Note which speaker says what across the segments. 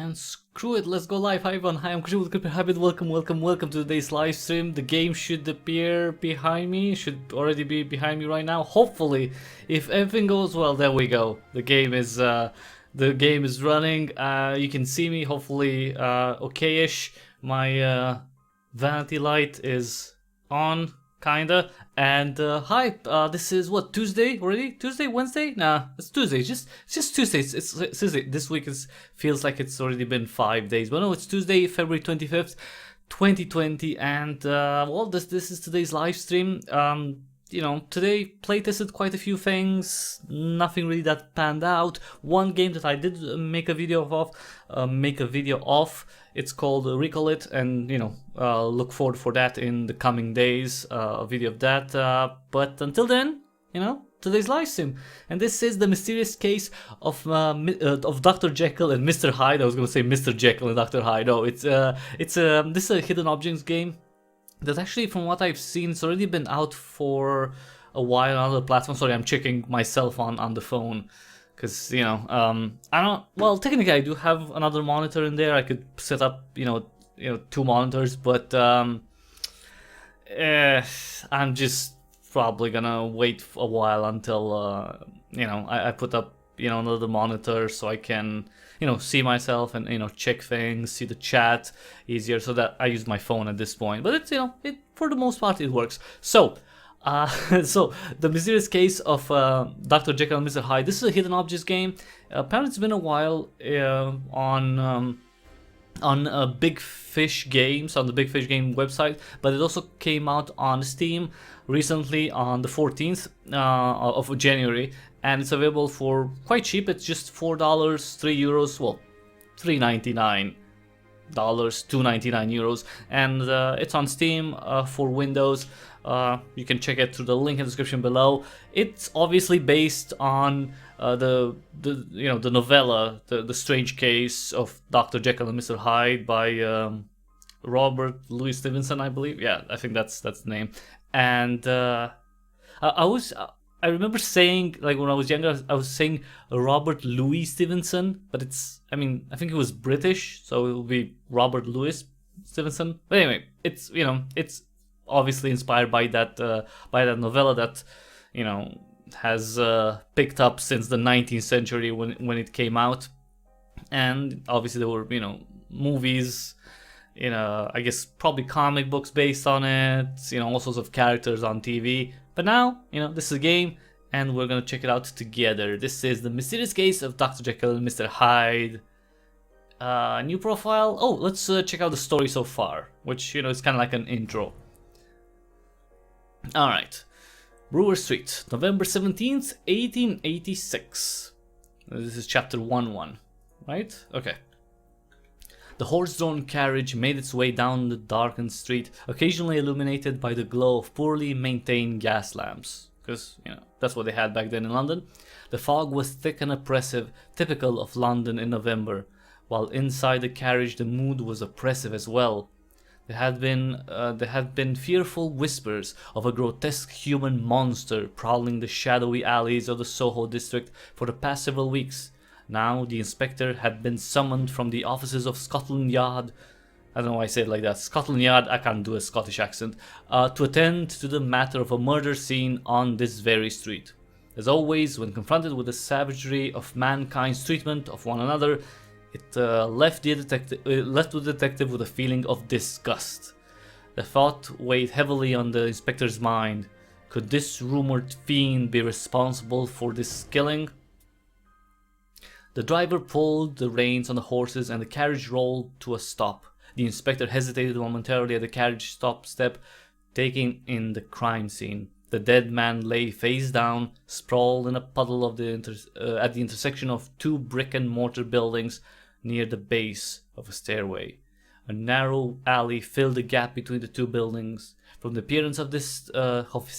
Speaker 1: And screw it, let's go live. Hi everyone, hi, I'm Constable Inspector Hybrid. Welcome to today's live stream. The game should appear behind me, should already be behind me right now. Hopefully, if everything goes well, there we go. The game is running. You can see me, hopefully, okay-ish. My vanity light is on, kinda. And hi, this is what, Tuesday already? Tuesday, Wednesday? Nah, it's Tuesday. It's just Tuesday. It's Tuesday. This week feels like it's already been 5 days, but no, it's Tuesday, February 25th, 2020, and well, this is today's live stream. You know, today playtested quite a few things. Nothing really that panned out. One game that I did make a video of. It's called Recall It, and you know, look forward for that in the coming days. A video of that. But until then, you know, today's live stream, and this is the mysterious case of Dr. Jekyll and Mr. Hyde. I was going to say Mr. Jekyll and Dr. Hyde. No, this is a hidden objects game that actually, from what I've seen, it's already been out for a while on other platforms. Sorry, I'm checking myself on the phone. Because, you know, well, technically I do have another monitor in there. I could set up, you know, 2 monitors, but I'm just probably gonna wait a while until, you know, I put up, you know, another monitor so I can, you know, see myself and, you know, check things, see the chat easier, so that I use my phone at this point. But it's, you know, for the most part it works. So, so the mysterious case of Dr. Jekyll and Mr. Hyde. This is a hidden objects game. Apparently, it's been a while on Big Fish Games, on the Big Fish Game website, but it also came out on Steam recently on the 14th of January, and it's available for quite cheap. It's just $4, €3, well, $3.99. €2.99, and it's on Steam for Windows. You can check it through the link in the description below. It's obviously based on the novella, the Strange Case of Dr. Jekyll and Mr. Hyde by Robert Louis Stevenson, I believe. Yeah, I think that's the name. And I remember saying, like, when I was younger, I was saying Robert Louis Stevenson, but I think it was British, so it will be Robert Louis Stevenson. But anyway, it's, you know, it's obviously inspired by that novella that, you know, has picked up since the 19th century when it came out. And obviously there were, you know, movies, you know, I guess probably comic books based on it, you know, all sorts of characters on TV. But now, you know, this is a game, and we're gonna check it out together. This is the mysterious case of Dr. Jekyll and Mr. Hyde. New profile. Oh, let's check out the story so far, which, you know, is kind of like an intro. Alright. Brewer Street, November 17th, 1886. This is chapter 1-1, right? Okay. The horse-drawn carriage made its way down the darkened street, occasionally illuminated by the glow of poorly maintained gas lamps. Because, you know, that's what they had back then in London. The fog was thick and oppressive, typical of London in November, while inside the carriage the mood was oppressive as well. There had been fearful whispers of a grotesque human monster prowling the shadowy alleys of the Soho district for the past several weeks. Now the inspector had been summoned from the offices of Scotland Yard. I don't know why I say it like that. Scotland Yard, I can't do a Scottish accent. To attend to the matter of a murder scene on this very street. As always, when confronted with the savagery of mankind's treatment of one another, it left the detective with a feeling of disgust. The thought weighed heavily on the inspector's mind. Could this rumored fiend be responsible for this killing? The driver pulled the reins on the horses and the carriage rolled to a stop. The inspector hesitated momentarily at the carriage step, taking in the crime scene. The dead man lay face down, sprawled in a puddle at the intersection of 2 brick-and-mortar buildings near the base of a stairway. A narrow alley filled the gap between the 2 buildings. From the appearance of his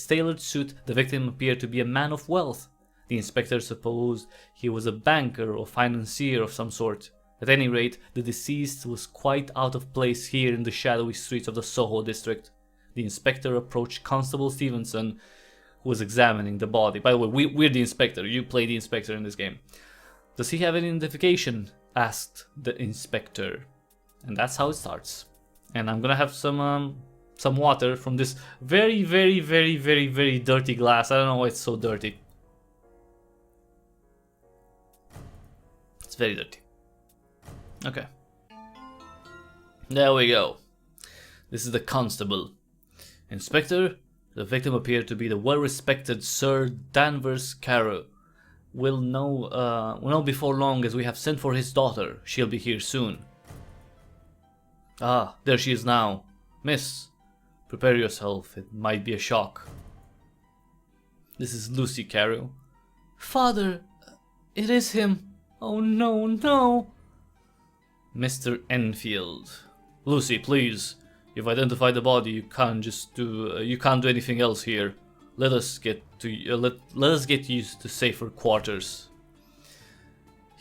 Speaker 1: tailored suit, the victim appeared to be a man of wealth. The inspector supposed he was a banker or financier of some sort. At any rate, the deceased was quite out of place here in the shadowy streets of the Soho district. The inspector approached Constable Stevenson, who was examining the body. By the way, we're the inspector. You play the inspector in this game. Does he have any identification? asked the inspector. And that's how it starts. And I'm gonna have some water from this very, very, very, very, very dirty glass. I don't know why it's so dirty. It's very dirty. Okay. There we go. This is the constable. Inspector, the victim appeared to be the well-respected Sir Danvers Carew. We'll know before long, as we have sent for his daughter. She'll be here soon. Ah, there she is now. Miss, prepare yourself. It might be a shock. This is Lucy Carew. Father, it is him. Oh no, no. Mr. Enfield. Lucy, please. You've identified the body. You can't do anything else here. Let us get you to safer quarters.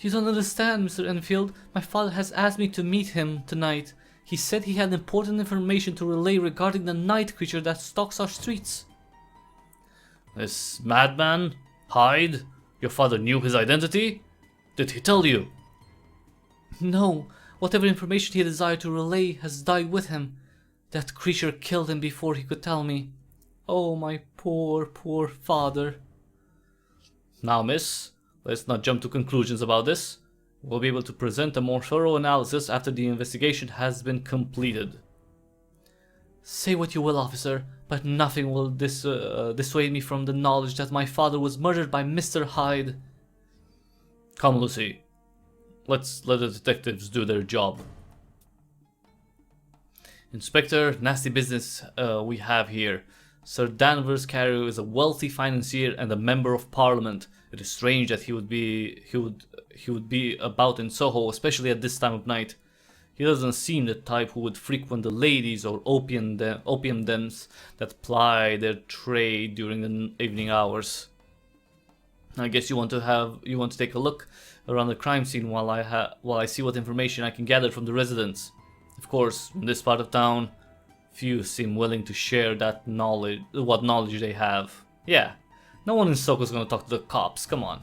Speaker 1: You don't understand, Mr. Enfield. My father has asked me to meet him tonight. He said he had important information to relay regarding the night creature that stalks our streets. This madman, Hyde? Your father knew his identity? Did he tell you? No. Whatever information he desired to relay has died with him. That creature killed him before he could tell me. Oh, my poor, poor father. Now, miss, let's not jump to conclusions about this. We'll be able to present a more thorough analysis after the investigation has been completed. Say what you will, officer, but nothing will dissuade me from the knowledge that my father was murdered by Mr. Hyde. Come, Lucy. Let's let the detectives do their job. Inspector, nasty business we have here. Sir Danvers Carew is a wealthy financier and a member of Parliament. It is strange that he would be about in Soho, especially at this time of night. He doesn't seem the type who would frequent the ladies or opium dens that ply their trade during the evening hours. I guess you want to take a look around the crime scene while I see what information I can gather from the residents. Of course, in this part of town, few seem willing to share that knowledge, what knowledge they have. Yeah, no one in Soho is gonna talk to the cops. Come on.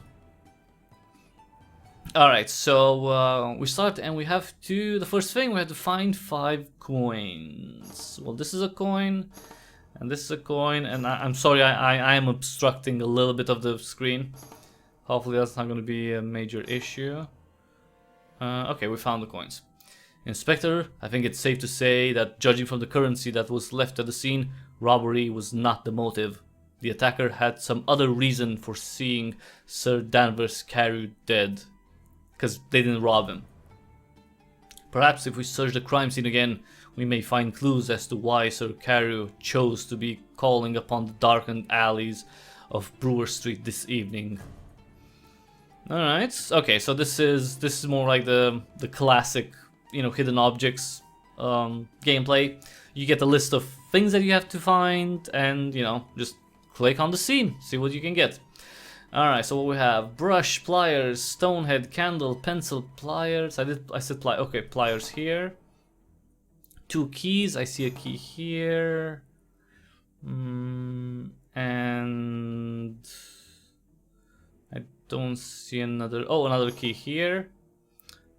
Speaker 1: Alright, so we start and we have to, the first thing, we have to find 5 coins. Well, this is a coin, and this is a coin, and I'm sorry, I am obstructing a little bit of the screen. Hopefully that's not going to be a major issue. Okay, we found the coins. Inspector, I think it's safe to say that judging from the currency that was left at the scene, robbery was not the motive. The attacker had some other reason for seeing Sir Danvers Carew dead. Because they didn't rob him. Perhaps if we search the crime scene again, we may find clues as to why Sir Carew chose to be calling upon the darkened alleys of Brewer Street this evening. Alright, okay, so this is more like the classic, you know, hidden objects gameplay. You get a list of things that you have to find and, you know, just click on the scene, see what you can get. Alright, so what we have: brush, pliers, stone head, candle, pencil, pliers. I said pliers. Okay, pliers here. 2 keys. I see a key here. And I don't see another. Oh, another key here.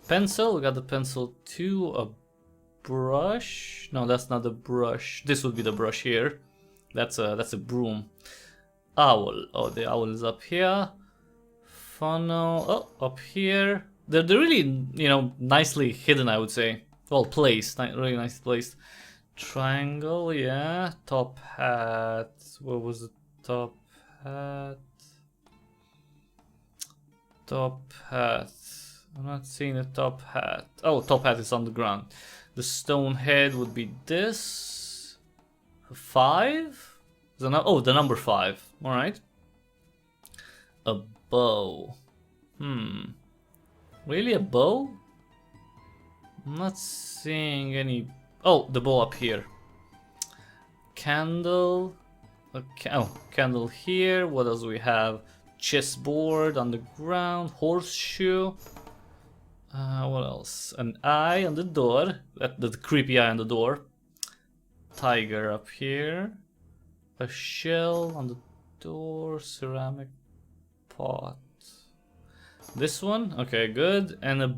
Speaker 1: Pencil. We got the pencil too. A brush. No, that's not the brush. This would be the brush here. That's a broom. Owl. Oh, the owl is up here. Funnel. Oh, up here. They're really, you know, nicely hidden, I would say. Well placed. Really nice placed. Triangle, yeah. Top hat. What was the top hat? Top hat. I'm not seeing the top hat. Oh, top hat is on the ground. The stone head would be this. 5? Oh, the number 5. Alright. A bow. Really, a bow? I'm not seeing any. Oh, the bow up here. Candle. Okay. Oh, candle here. What else do we have? Chessboard on the ground. Horseshoe. What else? An eye on the door. The creepy eye on the door. Tiger up here. A shell on the door, ceramic pot. This one, okay, good. And a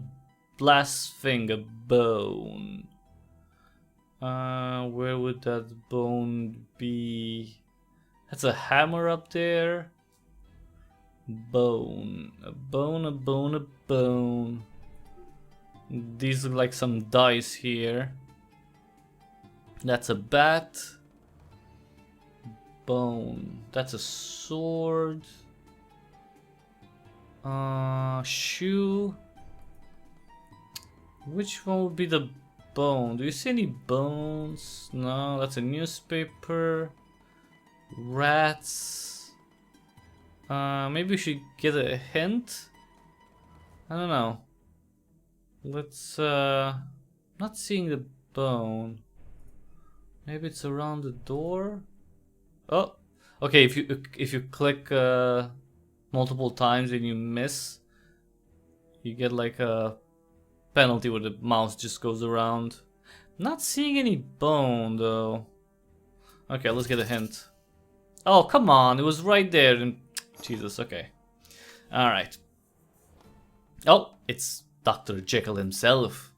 Speaker 1: last thing, a bone. Where would that bone be? That's a hammer up there. Bone. A bone, a bone, a bone. These look like some dice here. That's a bat. Bone. That's a sword. Shoe. Which one would be the bone? Do you see any bones? No, that's a newspaper. Rats. Maybe we should get a hint. I don't know. Let's not seeing the bone. Maybe it's around the door. Oh, okay. If you click multiple times and you miss, you get like a penalty where the mouse just goes around. Not seeing any bone though. Okay, let's get a hint. Oh, come on, it was right there. And Jesus, okay. Alright. Oh, it's Dr. Jekyll himself.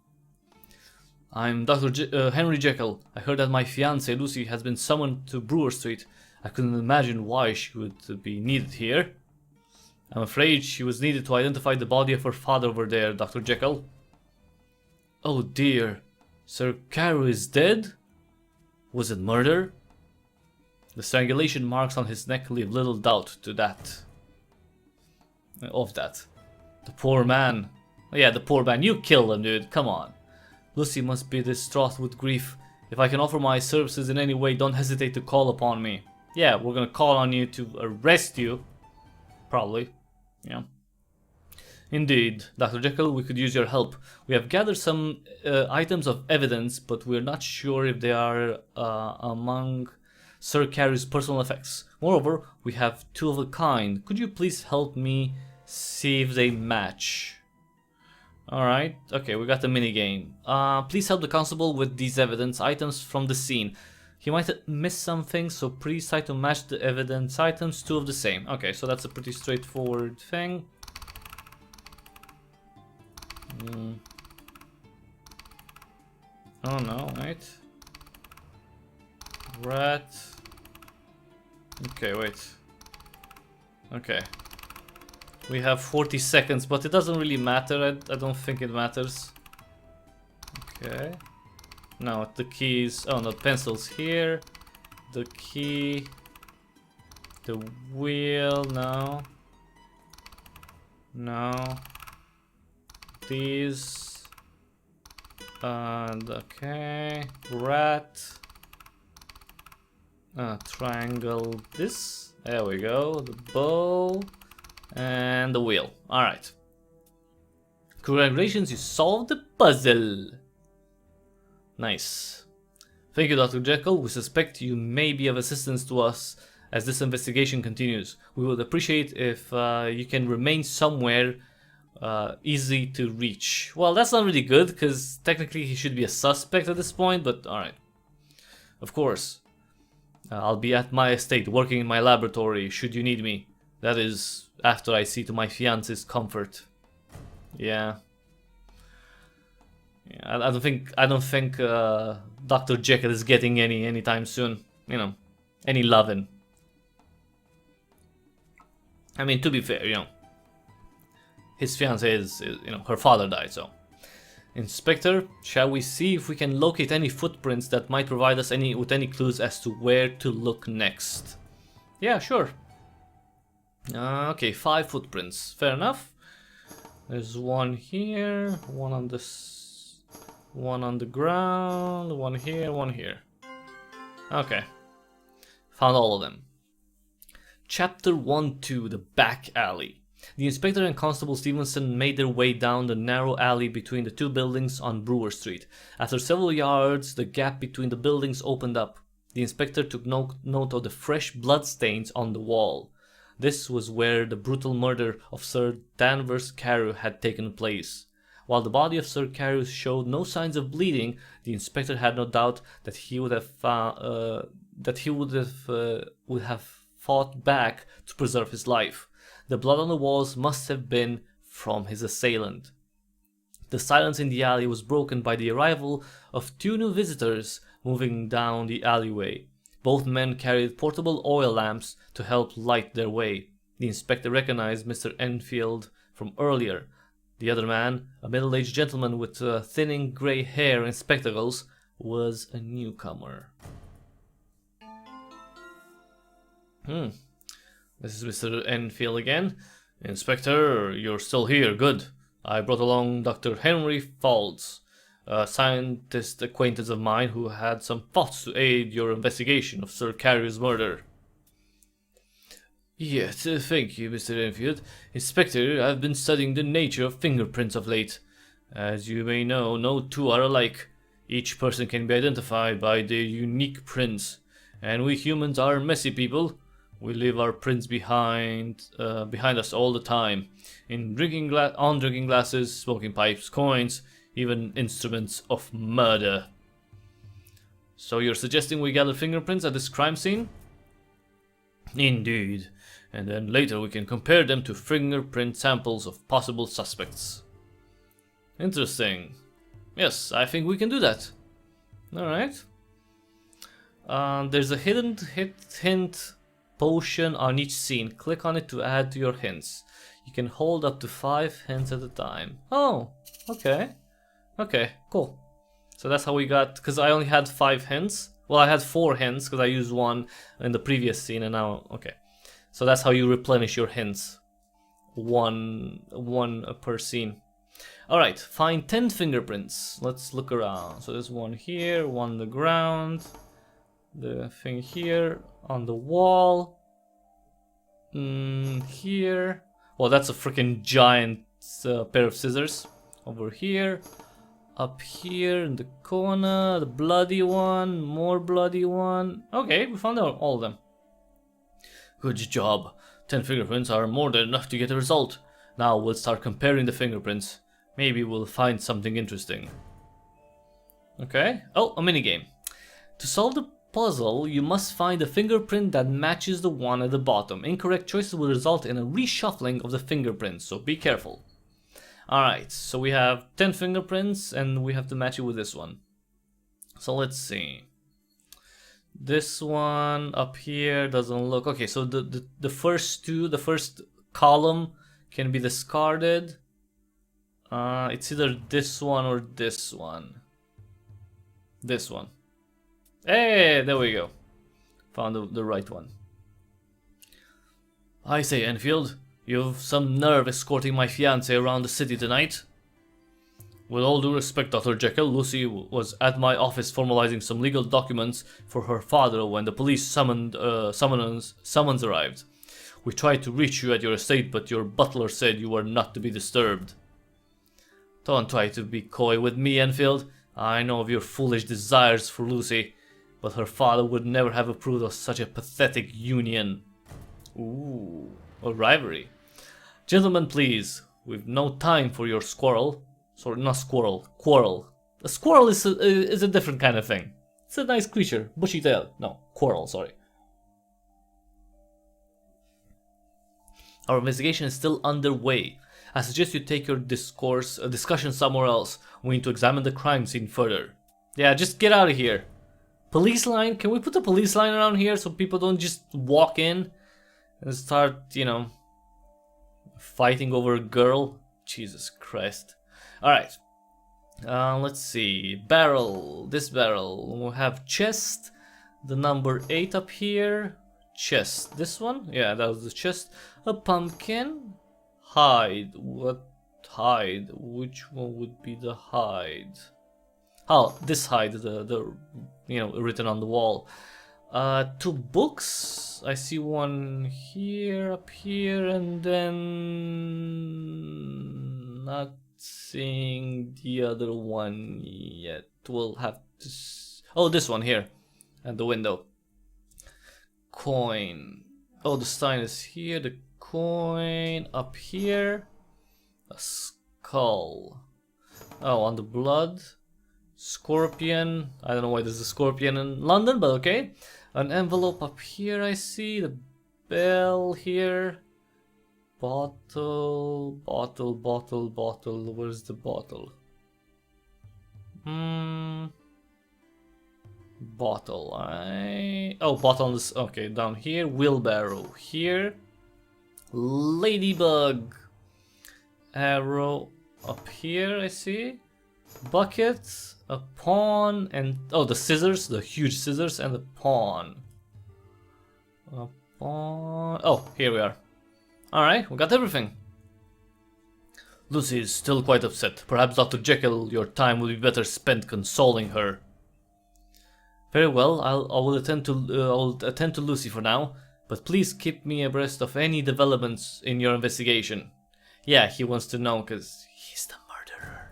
Speaker 1: I'm Dr. Henry Jekyll. I heard that my fiancée Lucy has been summoned to Brewer Street. I couldn't imagine why she would be needed here. I'm afraid she was needed to identify the body of her father over there, Dr. Jekyll. Oh dear, Sir Carew is dead? Was it murder? The strangulation marks on his neck leave little doubt to that. Of that. The poor man. Yeah, the poor man. You killed him, dude. Come on. Lucy must be distraught with grief. If I can offer my services in any way, don't hesitate to call upon me. Yeah, we're gonna call on you to arrest you. Probably. Yeah. Indeed, Dr. Jekyll, we could use your help. We have gathered some items of evidence, but we're not sure if they are among Sir Carew's personal effects. Moreover, we have two of a kind. Could you please help me see if they match? Alright, okay, we got the minigame. Please help the constable with these evidence items from the scene. He might have missed something, so please try to match the evidence items, two of the same. Okay, so that's a pretty straightforward thing. Oh no, right? Rat. Okay, wait. Okay. We have 40 seconds, but it doesn't really matter. I don't think it matters. Okay. Now the keys. Oh no, pencils here. The key. The wheel. No. No. These. And okay. Rat. Triangle. This. There we go. The bow. And the wheel. Alright. Congratulations, you solved the puzzle. Nice. Thank you, Dr. Jekyll. We suspect you may be of assistance to us as this investigation continues. We would appreciate if you can remain somewhere easy to reach. Well, that's not really good, because technically he should be a suspect at this point, but alright. Of course. I'll be at my estate, working in my laboratory, should you need me. That is, after I see to my fiance's comfort. Yeah. I don't think Dr. Jekyll is getting anytime soon. You know, any lovin'. I mean, to be fair, you know, his fiancée is, you know, her father died, so. Inspector, shall we see if we can locate any footprints that might provide us with any clues as to where to look next? Yeah, sure. Okay, 5 footprints. Fair enough. There's one here, one on this, one on the ground, one here, one here. Okay. Found all of them. Chapter 1-2, the back alley. The inspector and Constable Stevenson made their way down the narrow alley between the two buildings on Brewer Street. After several yards, the gap between the buildings opened up. The inspector took note of the fresh bloodstains on the wall. This was where the brutal murder of Sir Danvers Carew had taken place. While the body of Sir Carew showed no signs of bleeding, the inspector had no doubt that he would have fought back to preserve his life. The blood on the walls must have been from his assailant. The silence in the alley was broken by the arrival of two new visitors moving down the alleyway. Both men carried portable oil lamps to help light their way. The inspector recognized Mr. Enfield from earlier. The other man, a middle-aged gentleman with thinning grey hair and spectacles, was a newcomer. This is Mr. Enfield again. Inspector, you're still here, good. I brought along Dr. Henry Faulds, a scientist acquaintance of mine who had some thoughts to aid your investigation of Sir Carrier's murder. Yes, thank you, Mr. Enfield. Inspector, I've been studying the nature of fingerprints of late. As you may know, no two are alike. Each person can be identified by their unique prints, and we humans are messy people. We leave our prints behind us all the time, in drinking glasses, smoking pipes, coins, even instruments of murder. So you're suggesting we gather fingerprints at this crime scene? Indeed, and then later we can compare them to fingerprint samples of possible suspects. Interesting. Yes, I think we can do that. Alright. There's a hidden hint potion on each scene. Click on it to add to your hints. You can hold up to 5 hints at a time. Oh, okay. Okay, cool. So that's how we got, because I only had 5 hints. Well, I had 4 hints because I used one in the previous scene, and now, okay. So that's how you replenish your hints. One per scene. Alright, find 10 fingerprints. Let's look around. So there's one here, one on the ground. The thing here, on the wall. Here. Well, that's a freaking giant pair of scissors. Over here. Up here in the corner. The bloody one. More bloody one. Okay, we found out all of them. Good job. 10 fingerprints are more than enough to get a result. Now we'll start comparing the fingerprints. Maybe we'll find something interesting. Okay. Oh, a minigame. To solve the puzzle, you must find a fingerprint that matches the one at the bottom. Incorrect choices will result in a reshuffling of the fingerprints, so be careful. Alright, so we have 10 fingerprints and we have to match it with this one. So let's see. This one up here doesn't look... Okay, so the first two, the first column can be discarded. It's either this one or this one. This one. Hey, there we go. Found the right one. I say, Enfield, you've some nerve escorting my fiancée around the city tonight. With all due respect, Dr. Jekyll, Lucy was at my office formalizing some legal documents for her father when the police summons arrived. We tried to reach you at your estate, but your butler said you were not to be disturbed. Don't try to be coy with me, Enfield. I know of your foolish desires for Lucy, but her father would never have approved of such a pathetic union. Ooh, a rivalry. Gentlemen, please, we've no time for your squirrel. Sorry, not squirrel, quarrel. A squirrel is a different kind of thing. It's a nice creature, bushy tail. No, quarrel, sorry. Our investigation is still underway. I suggest you take your discussion somewhere else. We need to examine the crime scene further. Yeah, just get out of here. Police line? Can we put a police line around here so people don't just walk in and start, you know, fighting over a girl? Jesus Christ. Alright. Let's see. Barrel. This barrel. We'll have chest. The number 8 up here. Chest. This one? Yeah, that was the chest. A pumpkin. Hyde. What Hyde? Which one would be the Hyde? Oh, this Hyde, the you know, written on the wall. 2 books. I see one here, up here, and then not seeing the other one yet. We'll have to. Oh, this one here, at the window. Coin. Oh, the sign is here. The coin up here. A skull. Oh, on the blood. Scorpion. I don't know why there's a scorpion in London, but okay. An envelope up here, I see. The bell here. Bottle. Where's the bottle? Bottle. Oh, bottle is okay. Down here, wheelbarrow here. Ladybug. Arrow up here. I see. Bucket, a pawn, and oh, the scissors, the huge scissors, and the pawn. A pawn. Oh, here we are. All right, we got everything. Lucy is still quite upset. Perhaps Dr. Jekyll, your time will be better spent consoling her. Very well, I will attend to Lucy for now, but please keep me abreast of any developments in your investigation. Yeah, he wants to know because he's the murderer.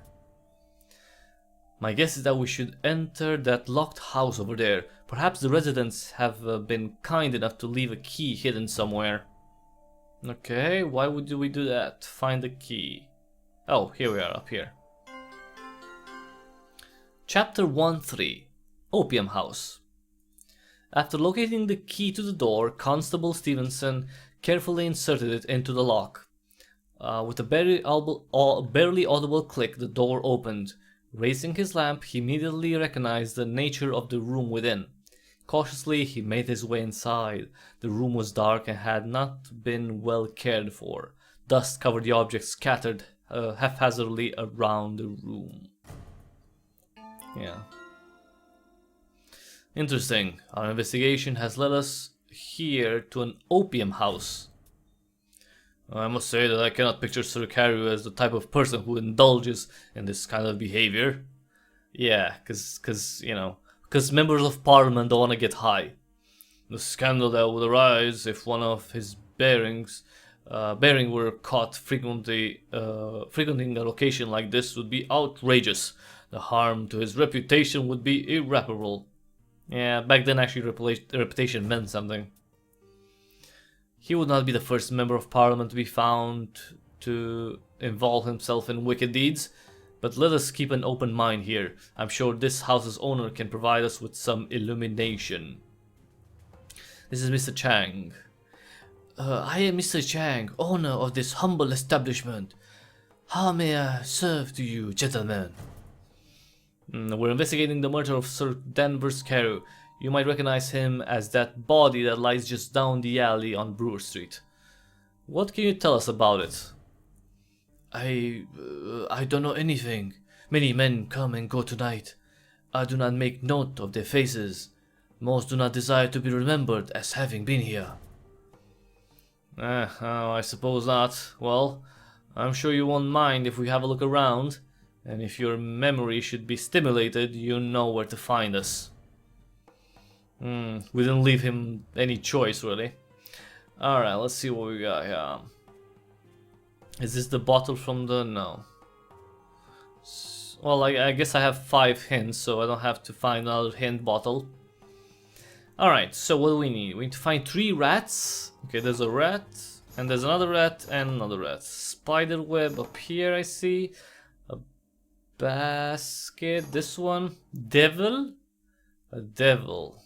Speaker 1: My guess is that we should enter that locked house over there. Perhaps the residents have been kind enough to leave a key hidden somewhere. Okay, why would we do that? Find the key. Oh, here we are, up here. Chapter 1-3 Opium House. After locating the key to the door, Constable Stevenson carefully inserted it into the lock. With a barely audible click, the door opened. Raising his lamp, he immediately recognized the nature of the room within. Cautiously, he made his way inside. The room was dark and had not been well cared for. Dust covered the objects scattered haphazardly around the room. Yeah. Interesting. Our investigation has led us here to an opium house. I must say that I cannot picture Sir Carew as the type of person who indulges in this kind of behavior. Yeah, because members of parliament don't want to get high. The scandal that would arise if one of his bearing were caught frequenting a location like this would be outrageous. The harm to his reputation would be irreparable. Yeah, back then actually reputation meant something. He would not be the first member of parliament to be found to involve himself in wicked deeds, but let us keep an open mind here. I'm sure this house's owner can provide us with some illumination. This is Mr. Chang. I am Mr. Chang, owner of this humble establishment. How may I serve to you, gentlemen? We're investigating the murder of Sir Danvers Carew. You might recognize him as that body that lies just down the alley on Brewer Street. What can you tell us about it? I don't know anything. Many men come and go tonight. I do not make note of their faces. Most do not desire to be remembered as having been here. Oh, I suppose not. Well, I'm sure you won't mind if we have a look around. And if your memory should be stimulated, you know where to find us. We didn't leave him any choice, really. Alright, let's see what we got here. Is this the bottle from the... no. Well, I guess I have 5 hints, so I don't have to find another hint bottle. Alright, so what do we need? We need to find 3 rats. Okay, there's a rat, and there's another rat, and another rat. Spider web up here, I see. A basket, this one. Devil? A devil.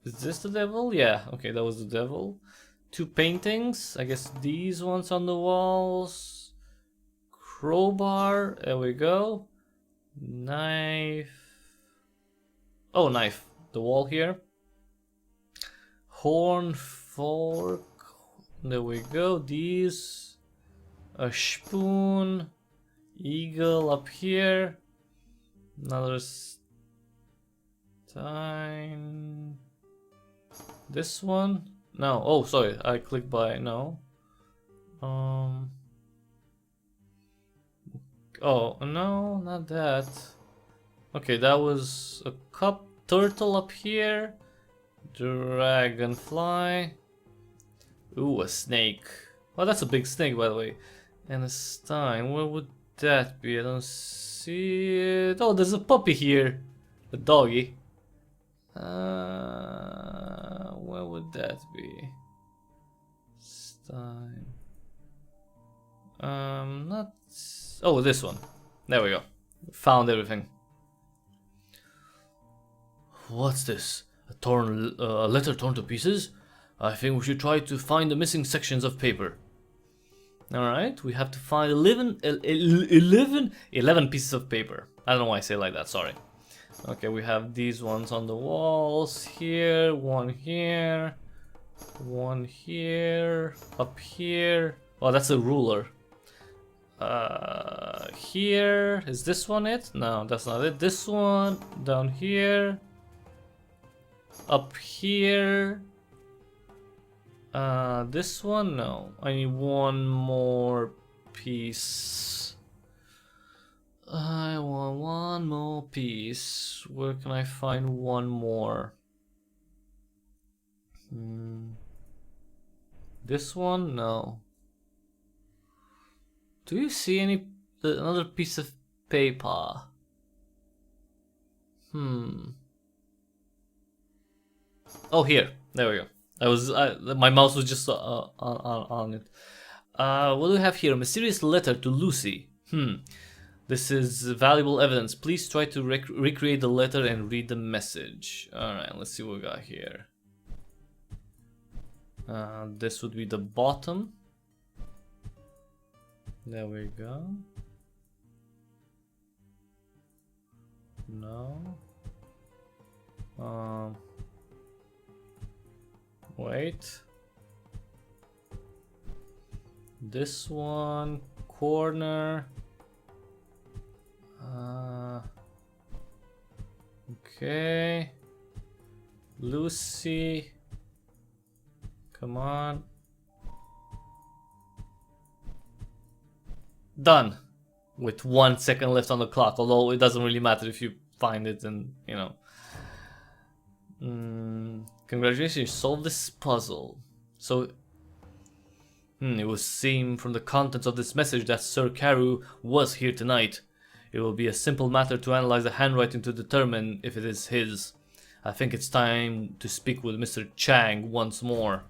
Speaker 1: Is this the devil? Yeah, okay, that was the devil. 2 paintings, I guess these ones on the walls. Crowbar, there we go. Knife. Oh, knife. The wall here. Horn, fork. There we go. These. A spoon. Eagle up here. Another stein. This one. No. Oh, sorry. I clicked by. No. Oh, no, not that. Okay, that was a cup. Turtle up here. Dragonfly. Ooh, a snake. Oh, that's a big snake, by the way. And a stein. Where would that be? I don't see it. Oh, there's a puppy here. A doggy. Where would that be? Stein. Not... oh, this one. There we go. Found everything. What's this? A letter torn to pieces? I think we should try to find the missing sections of paper. Alright, we have to find 11 pieces of paper. I don't know why I say it like that, sorry. Okay, we have these ones on the walls here, one here, one here, up here. Oh, that's a ruler. Here, is this one it? No, that's not it. This one, down here, up here. This one, no. I need one more piece. I want one more piece. Where can I find one more? This one, no. Do you see another piece of paper? Oh, here. There we go. My mouse was just on it. What do we have here? A mysterious letter to Lucy. This is valuable evidence. Please try to recreate the letter and read the message. Alright, let's see what we got here. This would be the bottom. There we go. No. Wait. This one, corner. Okay. Lucy. Come on. Done. With 1 second left on the clock, although it doesn't really matter if you find it and, you know. Congratulations, you solved this puzzle. So, it would seem from the contents of this message that Sir Carew was here tonight. It will be a simple matter to analyze the handwriting to determine if it is his. I think it's time to speak with Mr. Chang once more.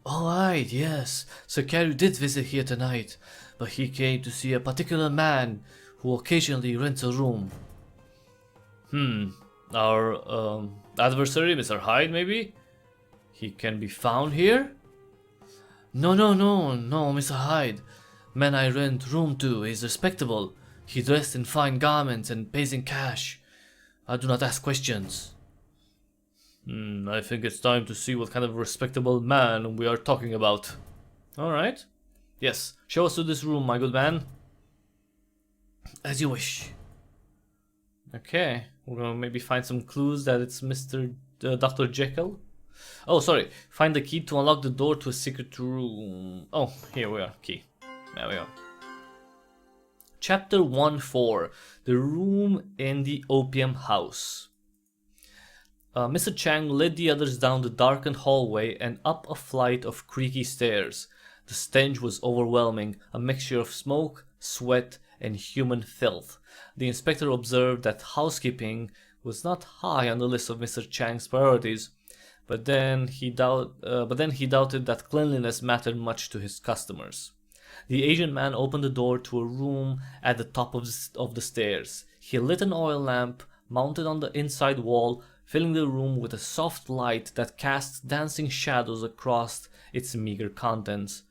Speaker 1: Alright, yes, Sir Carew did visit here tonight, but he came to see a particular man who occasionally rents a room. Our adversary, Mr. Hyde, maybe? He can be found here? No, Mr. Hyde. Man I rent room to is respectable. He dressed in fine garments and pays in cash. I do not ask questions. I think it's time to see what kind of respectable man we are talking about. Alright. Yes, show us to this room, my good man. As you wish. Okay, we're gonna maybe find some clues that it's Mr. Dr. Jekyll. Oh, sorry. Find the key to unlock the door to a secret room. Oh, here we are. Key. There we go. Chapter 1-4. The room in the opium house. Mr. Chang led the others down the darkened hallway and up a flight of creaky stairs. The stench was overwhelming, a mixture of smoke, sweat, and human filth. The inspector observed that housekeeping was not high on the list of Mr. Chang's priorities, but then he doubted that cleanliness mattered much to his customers. The Asian man opened the door to a room at the top of the stairs. He lit an oil lamp mounted on the inside wall, filling the room with a soft light that cast dancing shadows across its meager contents.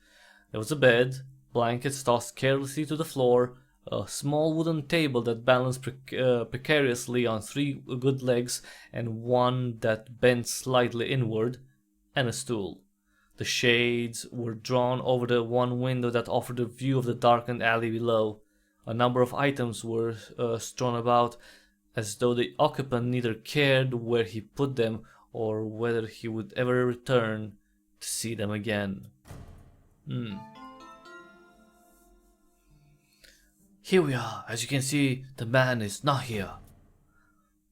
Speaker 1: There was a bed, blankets tossed carelessly to the floor, a small wooden table that balanced precariously on 3 good legs and one that bent slightly inward, and a stool. The shades were drawn over the one window that offered a view of the darkened alley below. A number of items were strewn about, as though the occupant neither cared where he put them or whether he would ever return to see them again. Here we are. As you can see, the man is not here.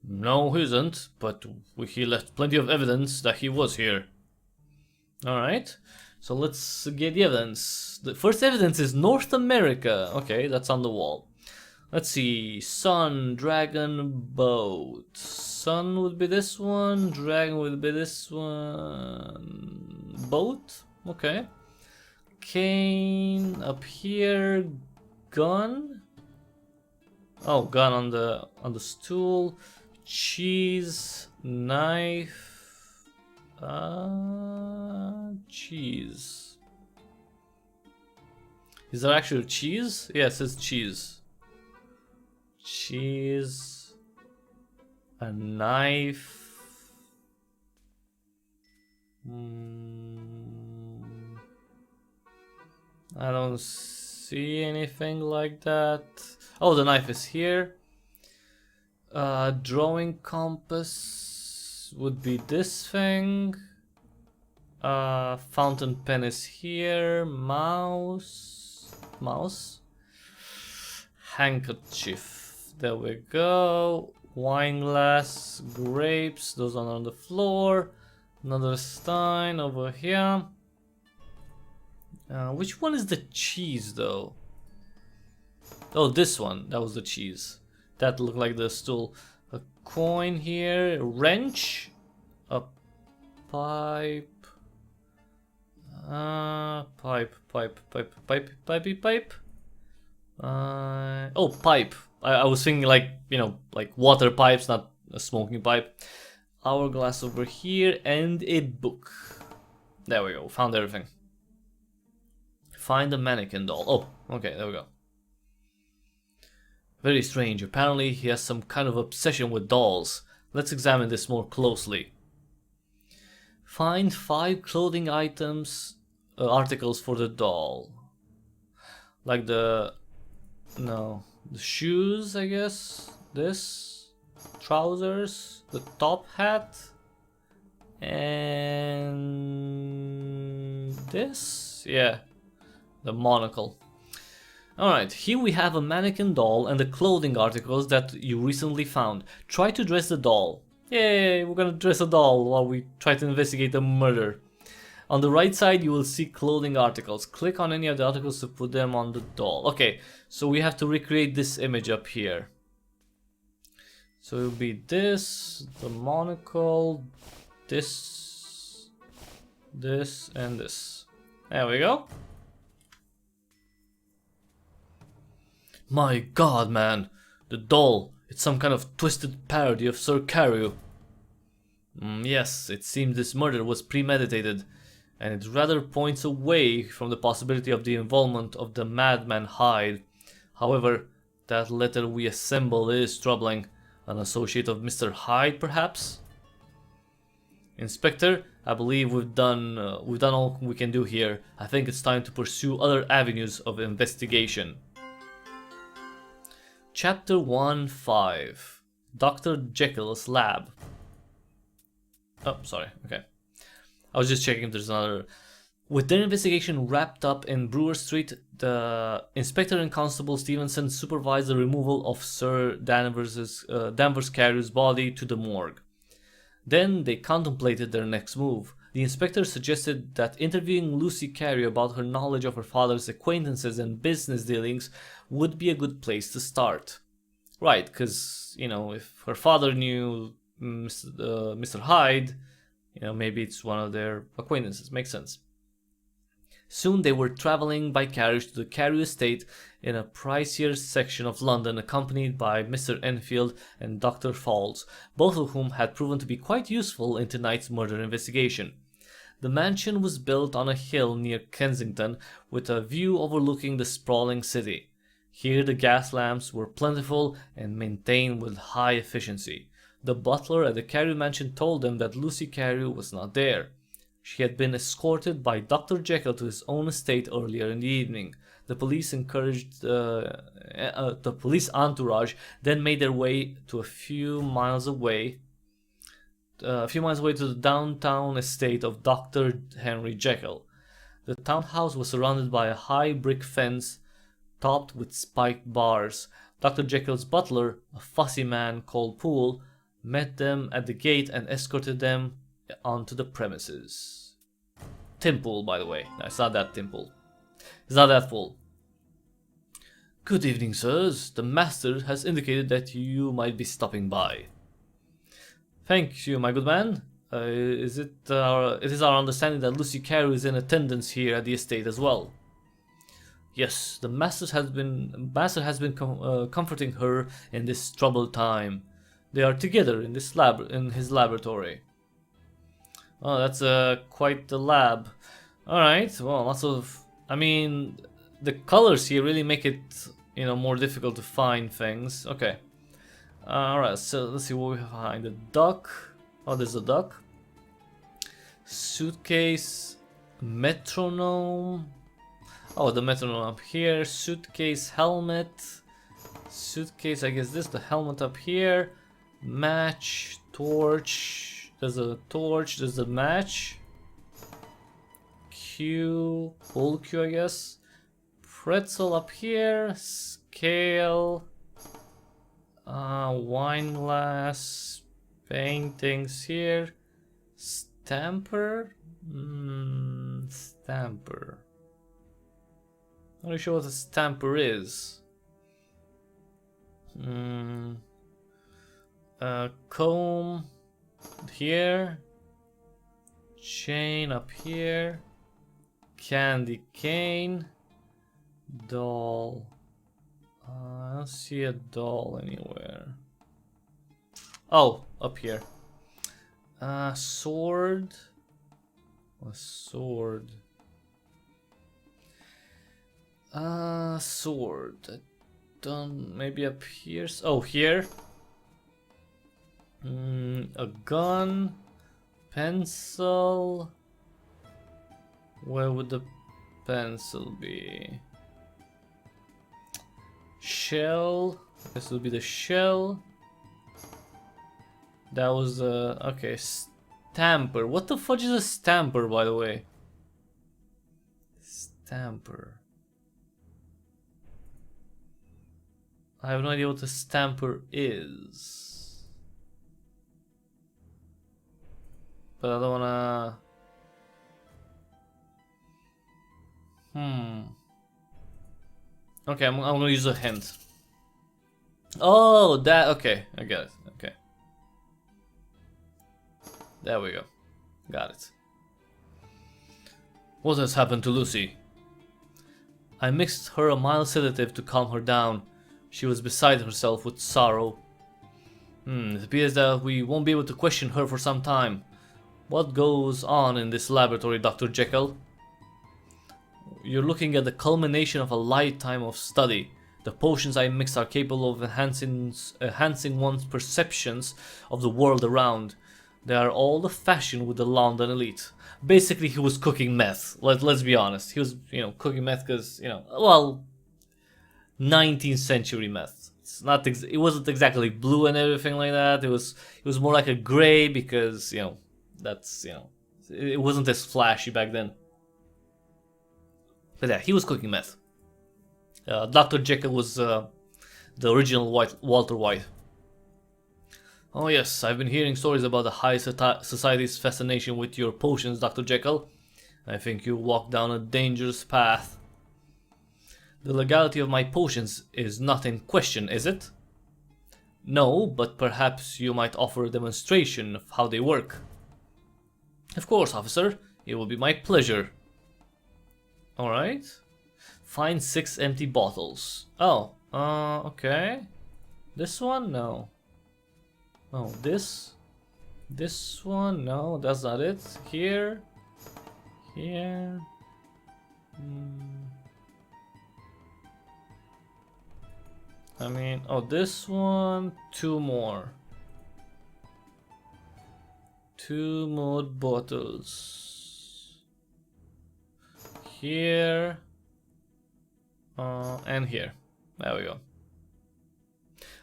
Speaker 1: No, he isn't, but he left plenty of evidence that he was here. Alright, so let's get the evidence. The first evidence is North America. Okay, that's on the wall. Let's see, sun, dragon, boat. Sun would be this one, dragon would be this one. Boat, okay. Cane up here, gun. Oh, gun on the stool. Cheese, knife. Cheese. Is there actually cheese? Yeah, it says cheese. Cheese. A knife. I don't see anything like that. Oh, the knife is here. Drawing compass would be this thing. Fountain pen is here. Mouse. Handkerchief. There we go. Wine glass. Grapes. Those are on the floor. Another stein over here. Which one is the cheese though? Oh, this one. That was the cheese. That looked like the stool. A coin here. A wrench. A pipe. Pipe. Oh, pipe. I was thinking like, you know, like water pipes, not a smoking pipe. Hourglass over here and a book. There we go. Found everything. Find the mannequin doll. Oh, okay, there we go. Very strange. Apparently he has some kind of obsession with dolls. Let's examine this more closely. Find 5 clothing items, articles for the doll. Like the shoes, I guess. This, trousers, the top hat, and this, yeah, the monocle. Alright, here we have a mannequin doll and the clothing articles that you recently found. Try to dress the doll. Yay, we're gonna dress a doll while we try to investigate the murder. On the right side you will see clothing articles. Click on any of the articles to put them on the doll. Okay, so we have to recreate this image up here. So it will be this, the monocle, this, and this. There we go. My god, man, the doll, it's some kind of twisted parody of Sir Carew. Yes, it seems this murder was premeditated, and it rather points away from the possibility of the involvement of the madman Hyde. However, that letter we assemble is troubling. An associate of Mr. Hyde, perhaps? Inspector, I believe we've done all we can do here. I think it's time to pursue other avenues of investigation. Chapter 1-5. Dr. Jekyll's Lab. Oh, sorry, okay. I was just checking if there's another. With their investigation wrapped up in Brewer Street, the Inspector and Constable Stevenson supervised the removal of Sir Danvers Carew's body to the morgue. Then they contemplated their next move. The Inspector suggested that interviewing Lucy Carew about her knowledge of her father's acquaintances and business dealings would be a good place to start. Right, because, you know, if her father knew Mr. Hyde, you know, maybe it's one of their acquaintances. Makes sense. Soon they were traveling by carriage to the Carew estate in a pricier section of London, accompanied by Mr. Enfield and Dr. Falls, both of whom had proven to be quite useful in tonight's murder investigation. The mansion was built on a hill near Kensington, with a view overlooking the sprawling city. Here the gas lamps were plentiful and maintained with high efficiency. The butler at the Carew mansion told them that Lucy Carew was not there. She had been escorted by Dr. Jekyll to his own estate earlier in the evening. The police the police entourage then made their way to a few miles away to the downtown estate of Dr. Henry Jekyll. The townhouse was surrounded by a high brick fence topped with spiked bars. Dr. Jekyll's butler, a fussy man called Poole, met them at the gate and escorted them onto the premises. Tim Poole, by the way. No, it's not that Tim Poole. It's not that full. Good evening, sirs. The master has indicated that you might be stopping by. Thank you, my good man. It is our understanding that Lucy Carew is in attendance here at the estate as well. Yes, the master has been comforting her in this troubled time. They are together in his laboratory. Oh, that's quite the lab. Alright, well, lots of... I mean, the colors here really make it, you know, more difficult to find things. Okay. Alright, so let's see what we have behind. The duck. Oh, there's a duck. Suitcase. Metronome. Oh, the metronome up here. Suitcase, helmet. Suitcase, I guess this, the helmet up here. Match, torch. There's a torch, there's a match. Q, full Q, I guess. Pretzel up here. Scale. Wine glass. Paintings here. Stamper. Stamper. Not really sure what a stamper is. Comb here. Chain up here. Candy cane. Doll. I don't see a doll anywhere. Oh, up here. Sword. A sword. Sword. I don't. Maybe up here. Oh, here. A gun. Pencil. Where would the pencil be? Shell. This will be the shell. That was okay. Stamper. What the fudge is a stamper, by the way? Stamper. I have no idea what a stamper is. But I don't wanna. Okay, I'm gonna use a hint. Oh, that. Okay, I got it. Okay. There we go. Got it. What has happened to Lucy? I mixed her a mild sedative to calm her down. She was beside herself with sorrow. It appears that we won't be able to question her for some time. What goes on in this laboratory, Dr. Jekyll? You're looking at the culmination of a lifetime of study. The potions I mix are capable of enhancing one's perceptions of the world around. They are all the fashion with the London elite. Basically, he was cooking meth. Let's be honest. He was, cooking meth because, well, 19th century meth. It's not. It wasn't exactly blue and everything like that. It was more like a gray because, that's, it wasn't as flashy back then. But yeah, he was cooking meth. Dr. Jekyll was the original Walter White. Oh yes, I've been hearing stories about the high society's fascination with your potions, Dr. Jekyll. I think you walk down a dangerous path. The legality of my potions is not in question, is it? No, but perhaps you might offer a demonstration of how they work. Of course, officer. It will be my pleasure. Alright. Find 6 empty bottles. Oh, okay. This one? No. Oh, this one? No, that's not it. Here. I mean, oh, this one. 2 more. 2 more bottles. Here. And here. There we go.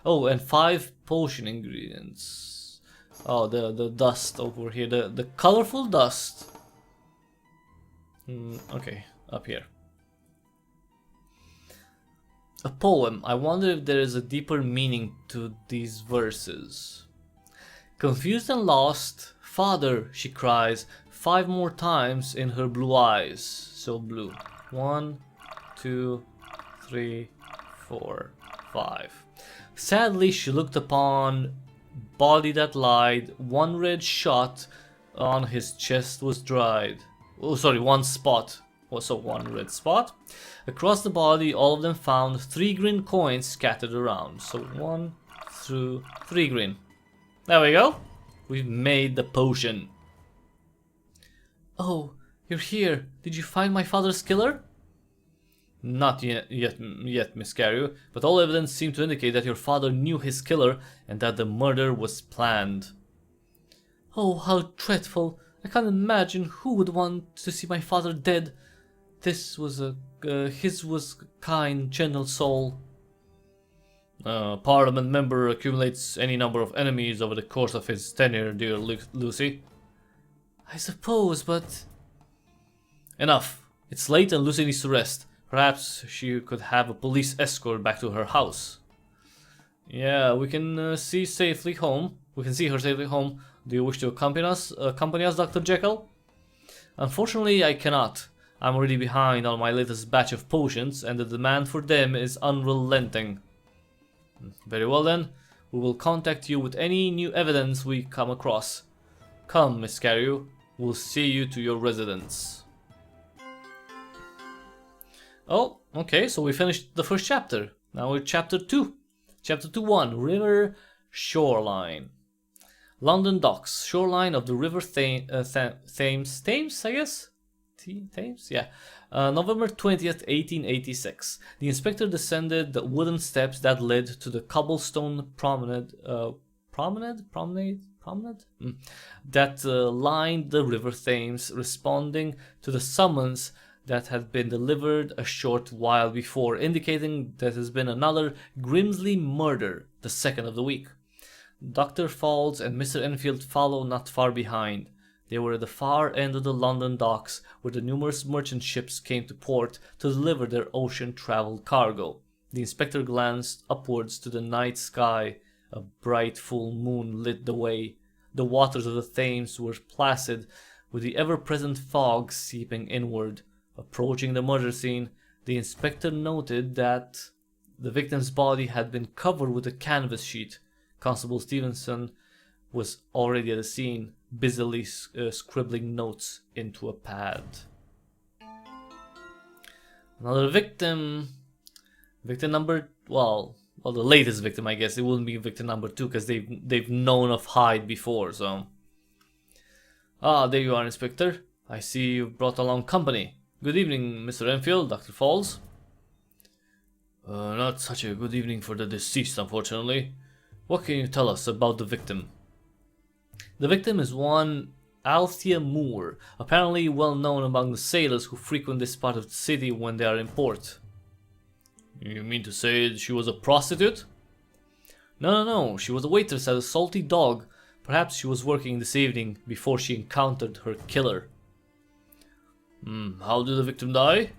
Speaker 1: Oh, and 5 potion ingredients. Oh, the dust over here. The colorful dust. Okay, up here. A poem. I wonder if there is a deeper meaning to these verses. Confused and lost, Father, she cries 5 more times in her blue eyes. So blue. 1, 2, 3, 4, 5. Sadly, she looked upon body that lied. 1 red shot on his chest was dried. Oh, sorry, 1 spot. Also 1 red spot. Across the body, all of them found 3 green coins scattered around. So 1, 2, 3 green. There we go. We've made the potion. Oh, you're here. Did you find my father's killer? Not yet, Miss Carew, but all evidence seemed to indicate that your father knew his killer and that the murder was planned. Oh, how dreadful! I can't imagine who would want to see my father dead. His was a kind, gentle soul. A Parliament member accumulates any number of enemies over the course of his tenure, dear Lucy. I suppose, but... Enough. It's late and Lucy needs to rest. Perhaps she could have a police escort back to her house. Yeah, we can see safely home. We can see her safely home. Do you wish to accompany us, Dr. Jekyll? Unfortunately, I cannot. I'm already behind on my latest batch of potions, and the demand for them is unrelenting. Very well then. We will contact you with any new evidence we come across. Come, Miss Carew. We'll see you to your residence. Oh, okay, so we finished the first chapter. Now we're chapter 2. Chapter 2.1, River Shoreline. London Docks, shoreline of the River Thames, I guess? Thames? Yeah. November 20th, 1886. The inspector descended the wooden steps that led to the cobblestone promenade that lined the River Thames, responding to the summons that had been delivered a short while before, indicating there has been another grisly murder, the second of the week. Dr. Falls and Mr. Enfield follow not far behind. They were at the far end of the London docks, where the numerous merchant ships came to port to deliver their ocean-traveled cargo. The inspector glanced upwards to the night sky. A bright full moon lit the way. The waters of the Thames were placid, with the ever-present fog seeping inward. Approaching the murder scene, the inspector noted that the victim's body had been covered with a canvas sheet. Constable Stevenson was already at the scene, busily scribbling notes into a pad. Another victim. Victim number, well, the latest victim, I guess. It wouldn't be victim number 2 because they've known of Hyde before, so. Ah, there you are, Inspector. I see you've brought along company. Good evening, Mr. Enfield, Dr. Falls. Not such a good evening for the deceased, unfortunately. What can you tell us about the victim? The victim is one Althea Moore, apparently well known among the sailors who frequent this part of the city when they are in port. You mean to say she was a prostitute? No, she was a waitress at a Salty Dog. Perhaps she was working this evening before she encountered her killer. How did the victim die?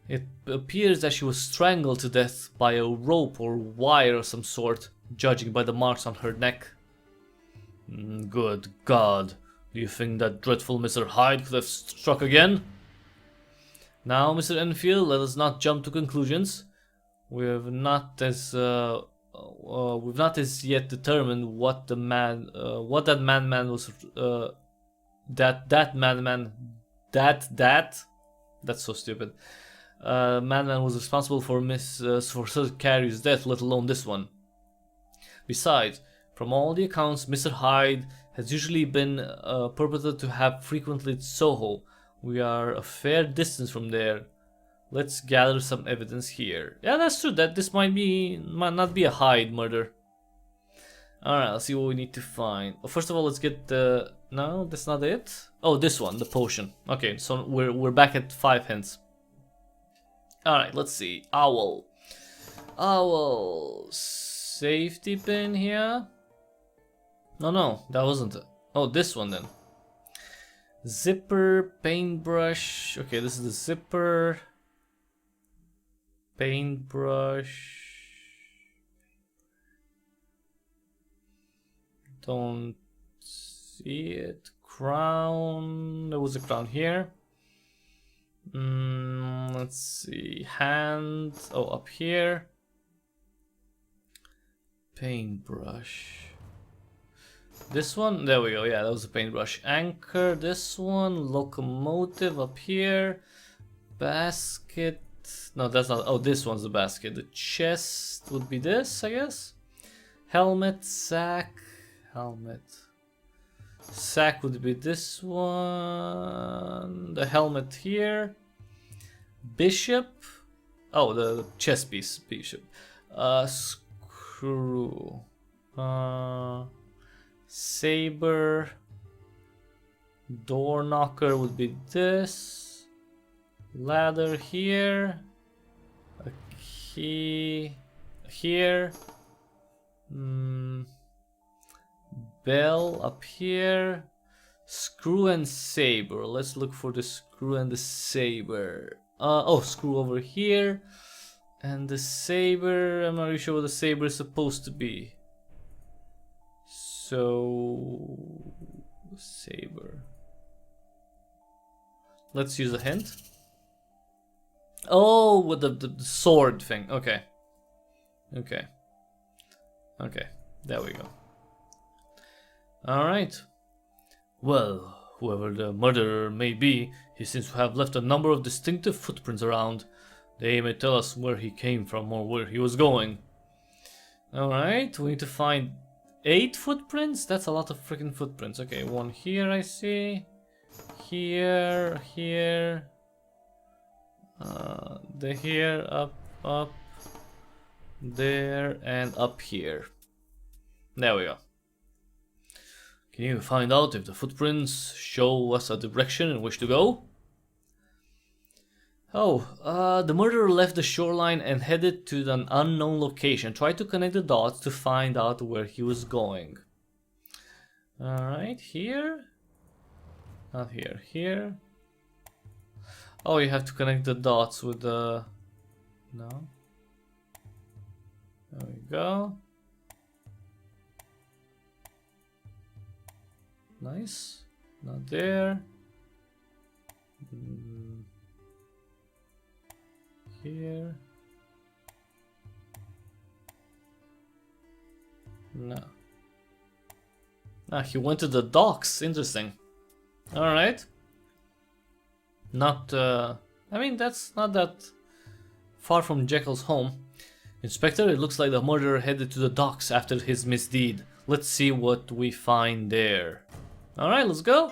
Speaker 1: It appears that she was strangled to death by a rope or wire of some sort, judging by the marks on her neck. Good God. Do you think that dreadful Mr. Hyde could have struck again? Now, Mr. Enfield, let us not jump to conclusions. We've not as yet determined what the man, that madman was, that's so stupid. Madman was responsible for Sir Carey's death, let alone this one. Besides, from all the accounts, Mr. Hyde has usually been purported to have frequented Soho. We are a fair distance from there. Let's gather some evidence here. Yeah, that's true. That this might not be a Hyde murder. Alright, let's see what we need to find. First of all, let's get the... No, that's not it. Oh, this one, the potion. Okay, so we're back at 5 hints. Alright, let's see. Owl. Safety pin here. No, that wasn't it. Oh, this one then. Zipper, paintbrush. Okay, this is the zipper. Paintbrush. Don't see it. Crown. There was a crown here. Let's see. Hand. Oh, up here. Paintbrush. This one? There we go. Yeah, that was a paintbrush. Anchor. This one. Locomotive up here. Basket. No, that's not. Oh, this one's the basket. The chest would be this, I guess. Helmet. Sack. Helmet. Sack would be this one. The helmet here. Bishop. Oh, the chess piece. Bishop. Screw. Saber. Door knocker would be this. Ladder here. A key here. Bell up here. Screw and saber. Let's look for the screw and the saber. Oh, screw over here. And the saber, I'm not really sure what the saber is supposed to be. So, saber. Let's use a hint. Oh, with the sword thing. Okay. Okay. Okay, there we go. Alright. Well, whoever the murderer may be, he seems to have left a number of distinctive footprints around. They may tell us where he came from or where he was going. Alright, we need to find 8 footprints? That's a lot of freaking footprints. Okay, one here I see. Here, here. Here, up. There, and up here. There we go. Can you find out if the footprints show us a direction in which to go? Oh, the murderer left the shoreline and headed to an unknown location. Try to connect the dots to find out where he was going. Alright, here? Not here, here. Oh, you have to connect the dots with the... No. There we go. Nice. Not there. Here. No. Ah, he went to the docks. Interesting. Alright. Not, I mean, that's not that far from Jekyll's home. Inspector, it looks like the murderer headed to the docks after his misdeed. Let's see what we find there. Alright, let's go.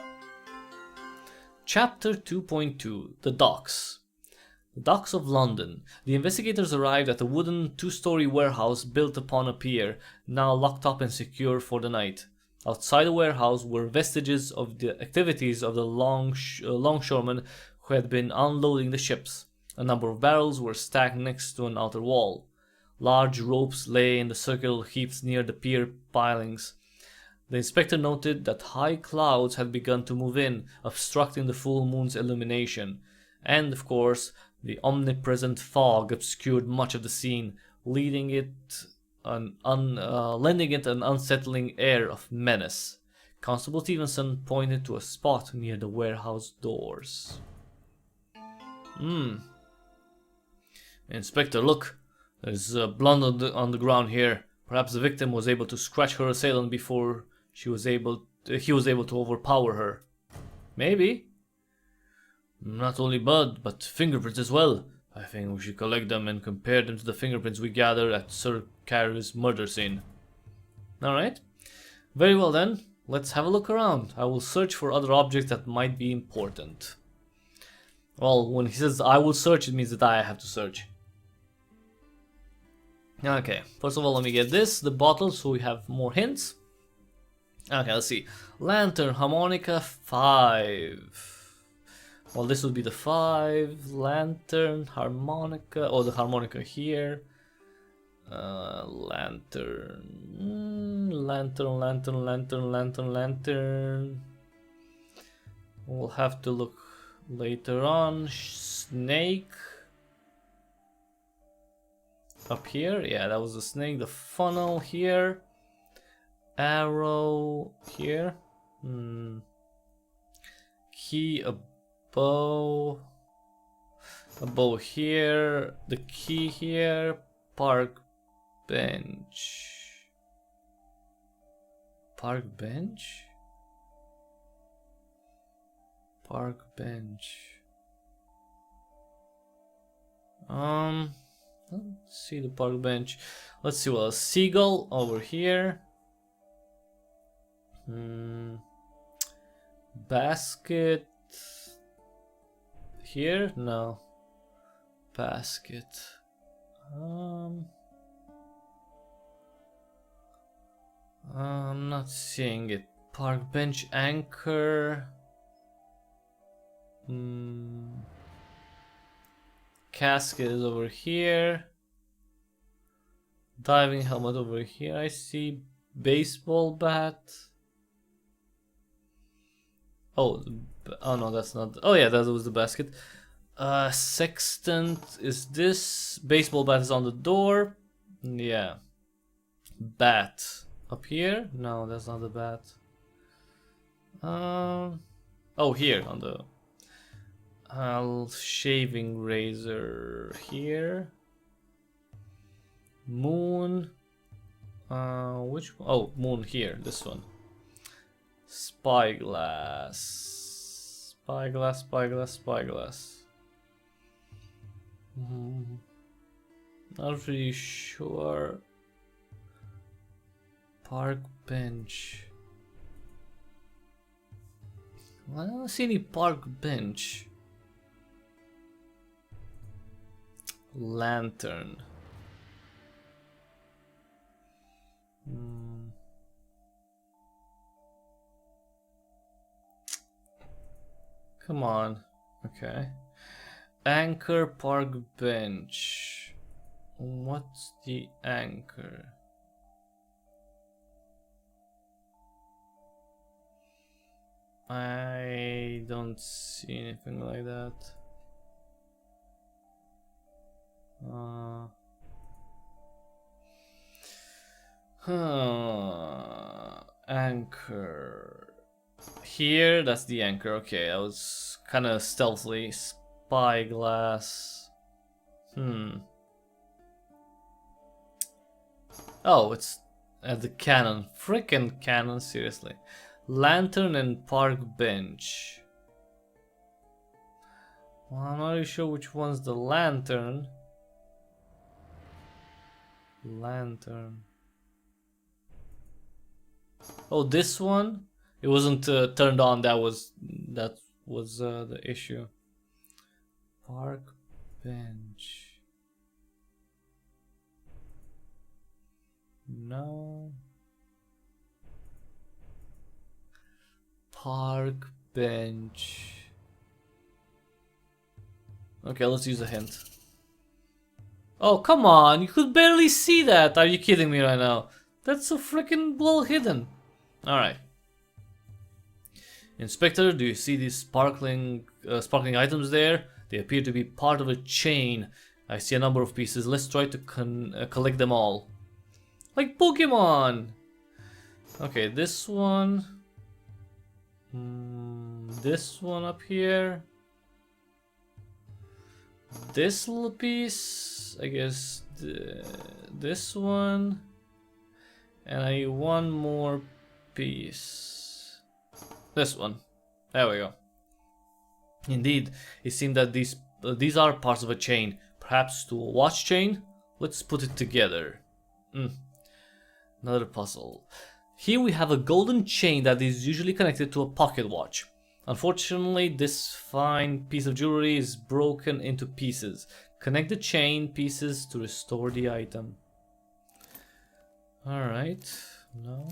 Speaker 1: Chapter 2.2 The Docks. The docks of London. The investigators arrived at a wooden 2-story warehouse built upon a pier, now locked up and secure for the night. Outside the warehouse were vestiges of the activities of the longshoremen who had been unloading the ships. A number of barrels were stacked next to an outer wall. Large ropes lay in the circular heaps near the pier pilings. The inspector noted that high clouds had begun to move in, obstructing the full moon's illumination. And, of course, the omnipresent fog obscured much of the scene, lending it an unsettling air of menace. Constable Stevenson pointed to a spot near the warehouse doors. Inspector, look. There's blood on the ground here. Perhaps the victim was able to scratch her assailant before he was able to overpower her. Maybe. Not only blood, but fingerprints as well. I think we should collect them and compare them to the fingerprints we gathered at Sir Carey's murder scene. Alright. Very well then. Let's have a look around. I will search for other objects that might be important. Well, when he says I will search, it means that I have to search. Okay, first of all, let me get the bottle, so we have more hints. Okay, let's see. Lantern, harmonica, 5. Well, this would be the 5. Lantern, harmonica, oh, the harmonica here. Lantern. We'll have to look later on. Snake. Up here, yeah, that was the snake. The funnel here. Arrow here. Key, a bow. A bow here. The key here. Park bench. Park bench? Park bench. Let's see the park bench. Let's see what else. Seagull over here. Basket here? No. basket. I'm not seeing it. Park bench anchor. Casket is over here. Diving helmet over here. I see baseball bat. Oh no, that's not. Oh yeah, that was the basket. Sextant is this. Baseball bat is on the door. Yeah. Bat up here. No, that's not the bat. Oh, here on the shaving razor here. Moon. Which one? Oh, moon here. This one. Spyglass. Spyglass. Spyglass. Spyglass. Not really sure. Park bench. I don't see any park bench. Lantern. Come on. Okay. Anchor, park bench. What's the anchor? I don't see anything like that. Anchor. Here, that's the anchor. Okay, I was kind of stealthily. Spyglass. Oh, it's at the cannon. Frickin' cannon, seriously. Lantern and park bench. Well, I'm not really sure which one's the lantern. Lantern. Oh, this one? It wasn't turned on. That was the issue. Park bench. No. Park bench. Okay, let's use a hint. Oh, come on. You could barely see that. Are you kidding me right now? That's so freaking well hidden. Alright. Inspector, do you see these sparkling items there? They appear to be part of a chain. I see a number of pieces. Let's try to collect them all. Like Pokemon! Okay, this one. This one up here. This little piece. I guess this one. And I need one more piece. This one. There we go. Indeed, it seemed that these are parts of a chain. Perhaps to a watch chain? Let's put it together. Another puzzle. Here we have a golden chain that is usually connected to a pocket watch. Unfortunately, this fine piece of jewelry is broken into pieces. Connect the chain pieces to restore the item. Alright. No.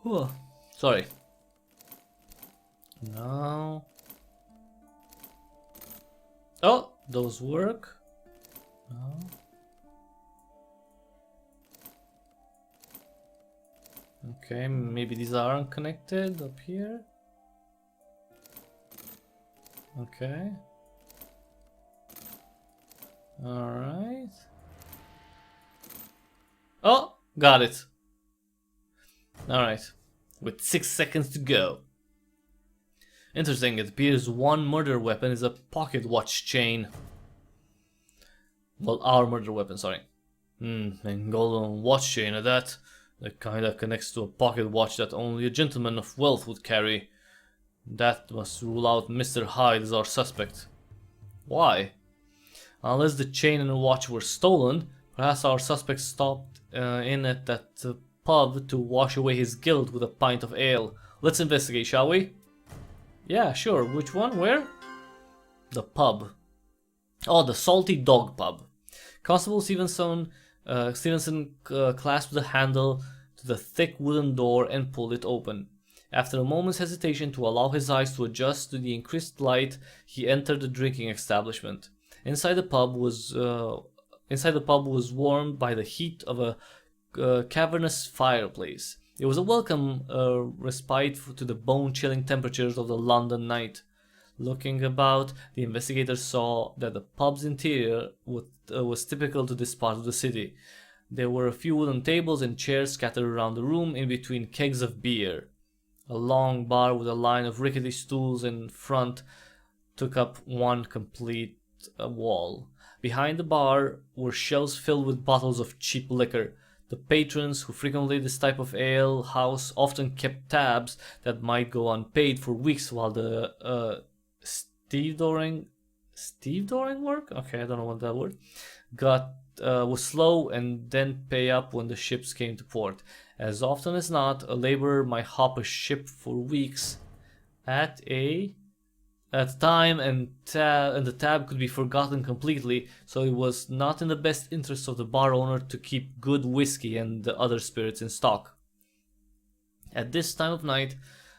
Speaker 1: Whew. Sorry. No. Oh, those work. No. Okay, maybe these aren't connected up here. Okay. Alright. Oh, got it. Alright. With 6 seconds to go. Interesting, it appears one murder weapon is a pocket watch chain. Well, our murder weapon, sorry. And golden watch chain at that. The kind that connects to a pocket watch that only a gentleman of wealth would carry. That must rule out Mr. Hyde as our suspect. Why? Unless the chain and the watch were stolen, perhaps our suspect stopped in at that pub to wash away his guilt with a pint of ale. Let's investigate, shall we? Yeah, sure. Which one? Where? The pub. Oh, the Salty Dog Pub. Constable Stevenson clasped the handle to the thick wooden door and pulled it open. After a moment's hesitation to allow his eyes to adjust to the increased light, he entered the drinking establishment. Inside the pub was warmed by the heat of a cavernous fireplace. It was a welcome respite to the bone-chilling temperatures of the London night. Looking about, the investigator saw that the pub's interior was typical to this part of the city. There were a few wooden tables and chairs scattered around the room in between kegs of beer. A long bar with a line of rickety stools in front took up one complete wall. Behind the bar were shelves filled with bottles of cheap liquor. The patrons who frequented this type of ale house often kept tabs that might go unpaid for weeks while the stevedoring work? Okay, I don't know what that word. Was slow and then pay up when the ships came to port. As often as not, a laborer might hop a ship for weeks at a time, and the tab could be forgotten completely, so it was not in the best interest of the bar owner to keep good whiskey and the other spirits in stock. At this time of night,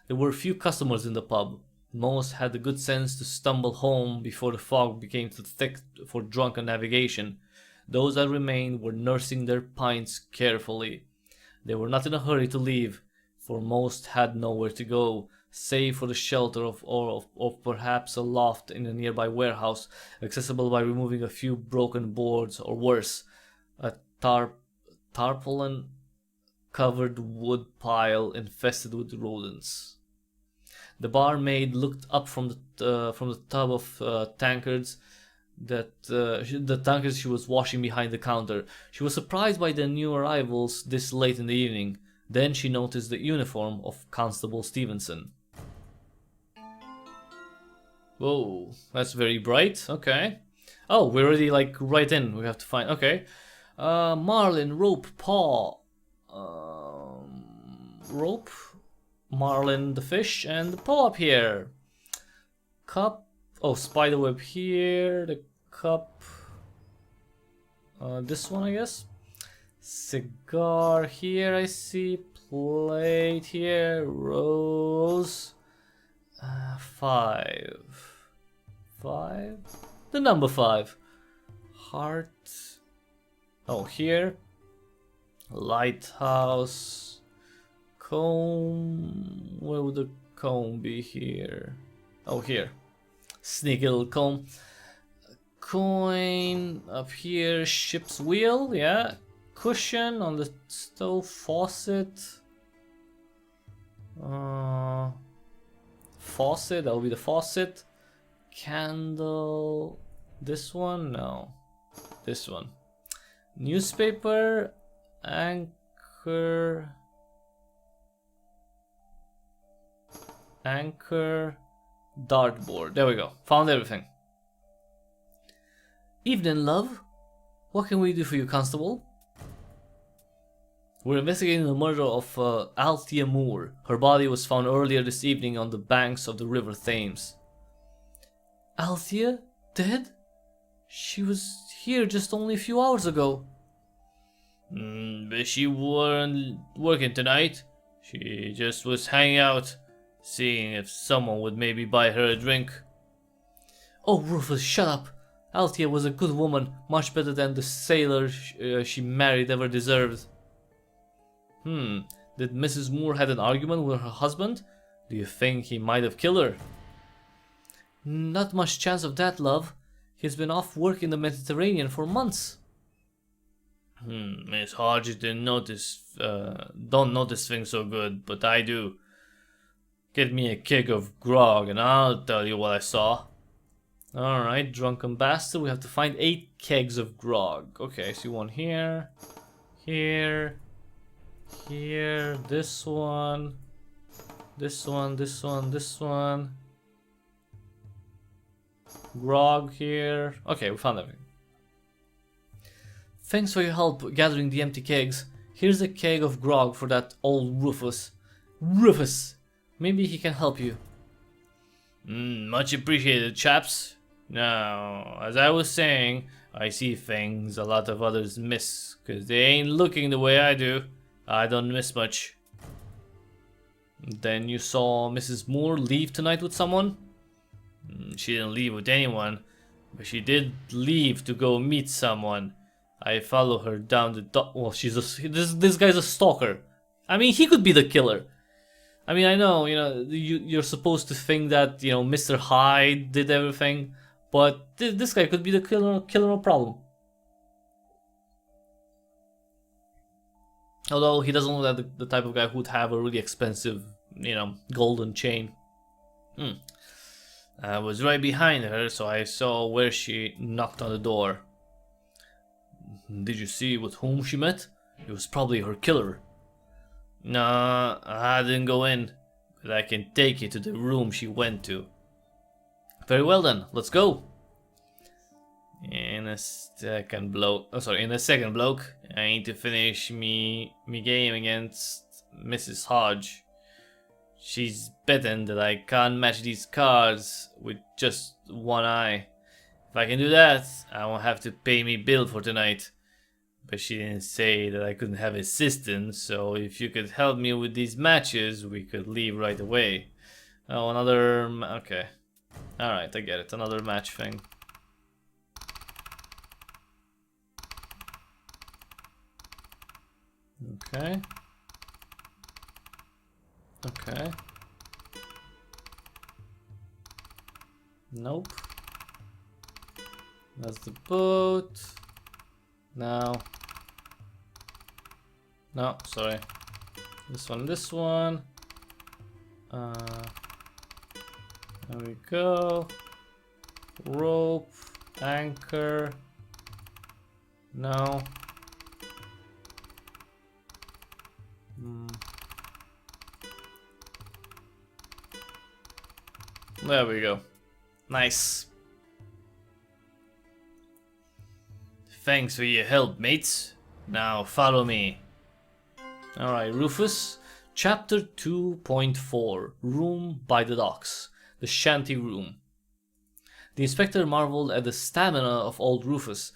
Speaker 1: there were few customers in the pub. Most had the good sense to stumble home before the fog became too thick for drunken navigation. Those that remained were nursing their pints carefully. They were not in a hurry to leave, for most had nowhere to go, save for the shelter of perhaps a loft in a nearby warehouse, accessible by removing a few broken boards, or worse, a tarpaulin-covered wood pile infested with rodents. The barmaid looked up from the tub of tankards the tankards she was washing behind the counter. She was surprised by the new arrivals this late in the evening. Then she noticed the uniform of Constable Stevenson. Whoa, that's very bright. Okay. Oh, we're already like right in. We have to find. Okay. Marlin, rope, paw. Rope, marlin, the fish, and the paw up here. Cup. Oh, spiderweb here. The cup. This one, I guess. Cigar here, I see. Plate here. Rose. 5. 5. The number 5. Heart. Oh, here. Lighthouse. Comb. Where would the comb be here? Oh, here. Sneaky little comb. Coin up here. Ship's wheel. Yeah. Cushion on the stove. Faucet. Faucet. That will be the faucet. Candle. This one? No. This one. Newspaper. Anchor. Dartboard. There we go. Found everything. Evening, love. What can we do for you, Constable? We're investigating the murder of Althea Moore. Her body was found earlier this evening on the banks of the River Thames. Althea? Dead? She was here just only a few hours ago. But she weren't working tonight. She just was hanging out, seeing if someone would maybe buy her a drink. Oh, Rufus, shut up. Althea was a good woman, much better than the sailor she married ever deserved. Did Mrs. Moore had an argument with her husband? Do you think he might have killed her? Not much chance of that, love. He's been off work in the Mediterranean for months. Miss Hodges don't notice things so good, but I do. Get me a keg of grog and I'll tell you what I saw. Alright, drunken bastard, we have to find 8 kegs of grog. Okay, I see one here, here, here, this one, this one, this one, this one. Grog here. Okay, we found everything. Thanks for your help gathering the empty kegs. Here's a keg of grog for that old Rufus. Rufus! Maybe he can help you. Much appreciated, chaps. Now, as I was saying, I see things a lot of others miss, because they ain't looking the way I do. I don't miss much. Then you saw Mrs. Moore leave tonight with someone? She didn't leave with anyone, but she did leave to go meet someone. I follow her down the well, this guy's a stalker. I mean, he could be the killer. I mean, I know, you're supposed to think that, Mr. Hyde did everything, but this guy could be the killer, no problem. Although he doesn't look like the type of guy who'd have a really expensive, golden chain. I was right behind her, so I saw where she knocked on the door. Did you see with whom she met? It was probably her killer. Nah, I didn't go in, but I can take you to the room she went to. Very well then, let's go. In a second bloke, I need to finish me game against Mrs. Hodge. She's betting that I can't match these cards with just one eye. If I can do that, I won't have to pay me bill for tonight. But she didn't say that I couldn't have assistance, so if you could help me with these matches, we could leave right away. Oh, another... okay. Alright, I get it. Another match thing. Okay. Okay. Nope. That's the boat. Now. No, sorry. This one. There we go. Rope, anchor. No. There we go. Nice. Thanks for your help, mates. Now follow me. Alright, Rufus. Chapter 2.4. Room by the docks. The shanty room. The inspector marveled at the stamina of old Rufus.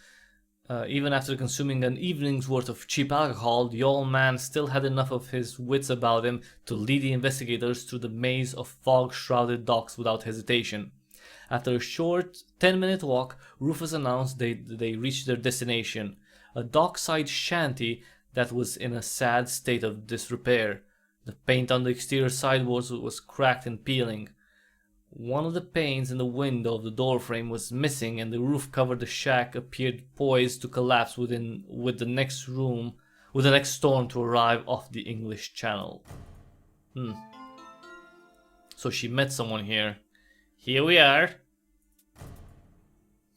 Speaker 1: Even after consuming an evening's worth of cheap alcohol, the old man still had enough of his wits about him to lead the investigators through the maze of fog-shrouded docks without hesitation. After a short 10-minute walk, Rufus announced they reached their destination, a dockside shanty that was in a sad state of disrepair. The paint on the exterior sideboards was cracked and peeling. One of the panes in the window of the doorframe was missing, and the roof covered the shack appeared poised to collapse with the next storm to arrive off the English Channel. So she met someone here. Here we are.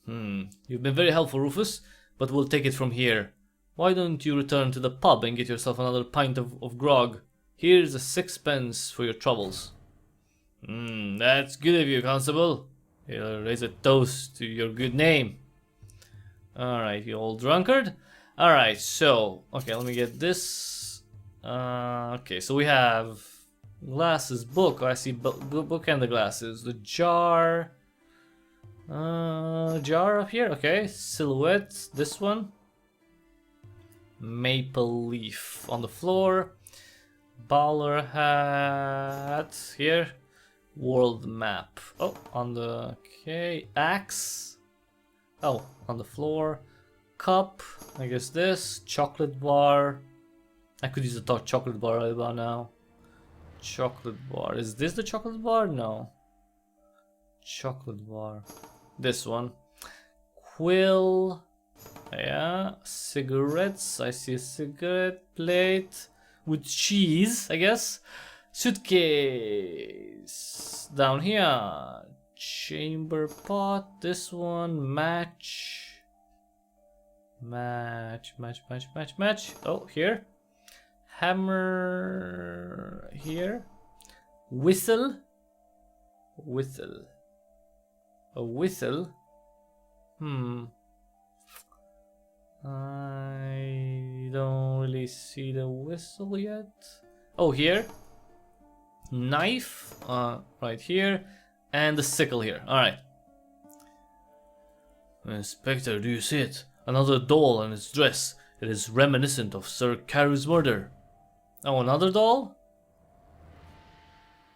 Speaker 1: You've been very helpful, Rufus, but we'll take it from here. Why don't you return to the pub and get yourself another pint of grog? Here's a 6 pence for your troubles. That's good of you, Constable. You'll raise a toast to your good name. Alright, you old drunkard. Alright, so, okay, let me get this. Okay, so we have glasses, book. I see book and the glasses. The jar. Jar up here. Okay, silhouette. This one. Maple leaf on the floor. Bowler hat here. World map. Oh, on the axe. Oh, on the floor. Cup. I guess this. Chocolate bar. I could use a chocolate bar right about now. Chocolate bar. Is this the chocolate bar? No. Chocolate bar. This one. Quill. Yeah. Cigarettes. I see a cigarette plate with cheese, I guess. Suitcase. Down here. Chamber pot. This one. Match. Match. Oh, here. Hammer. Here. Whistle. A whistle. I don't really see the whistle yet. Oh, here. Knife. Right here. And the sickle here. Alright. Inspector, do you see it? Another doll and its dress. It is reminiscent of Sir Carew's murder. Oh, another doll?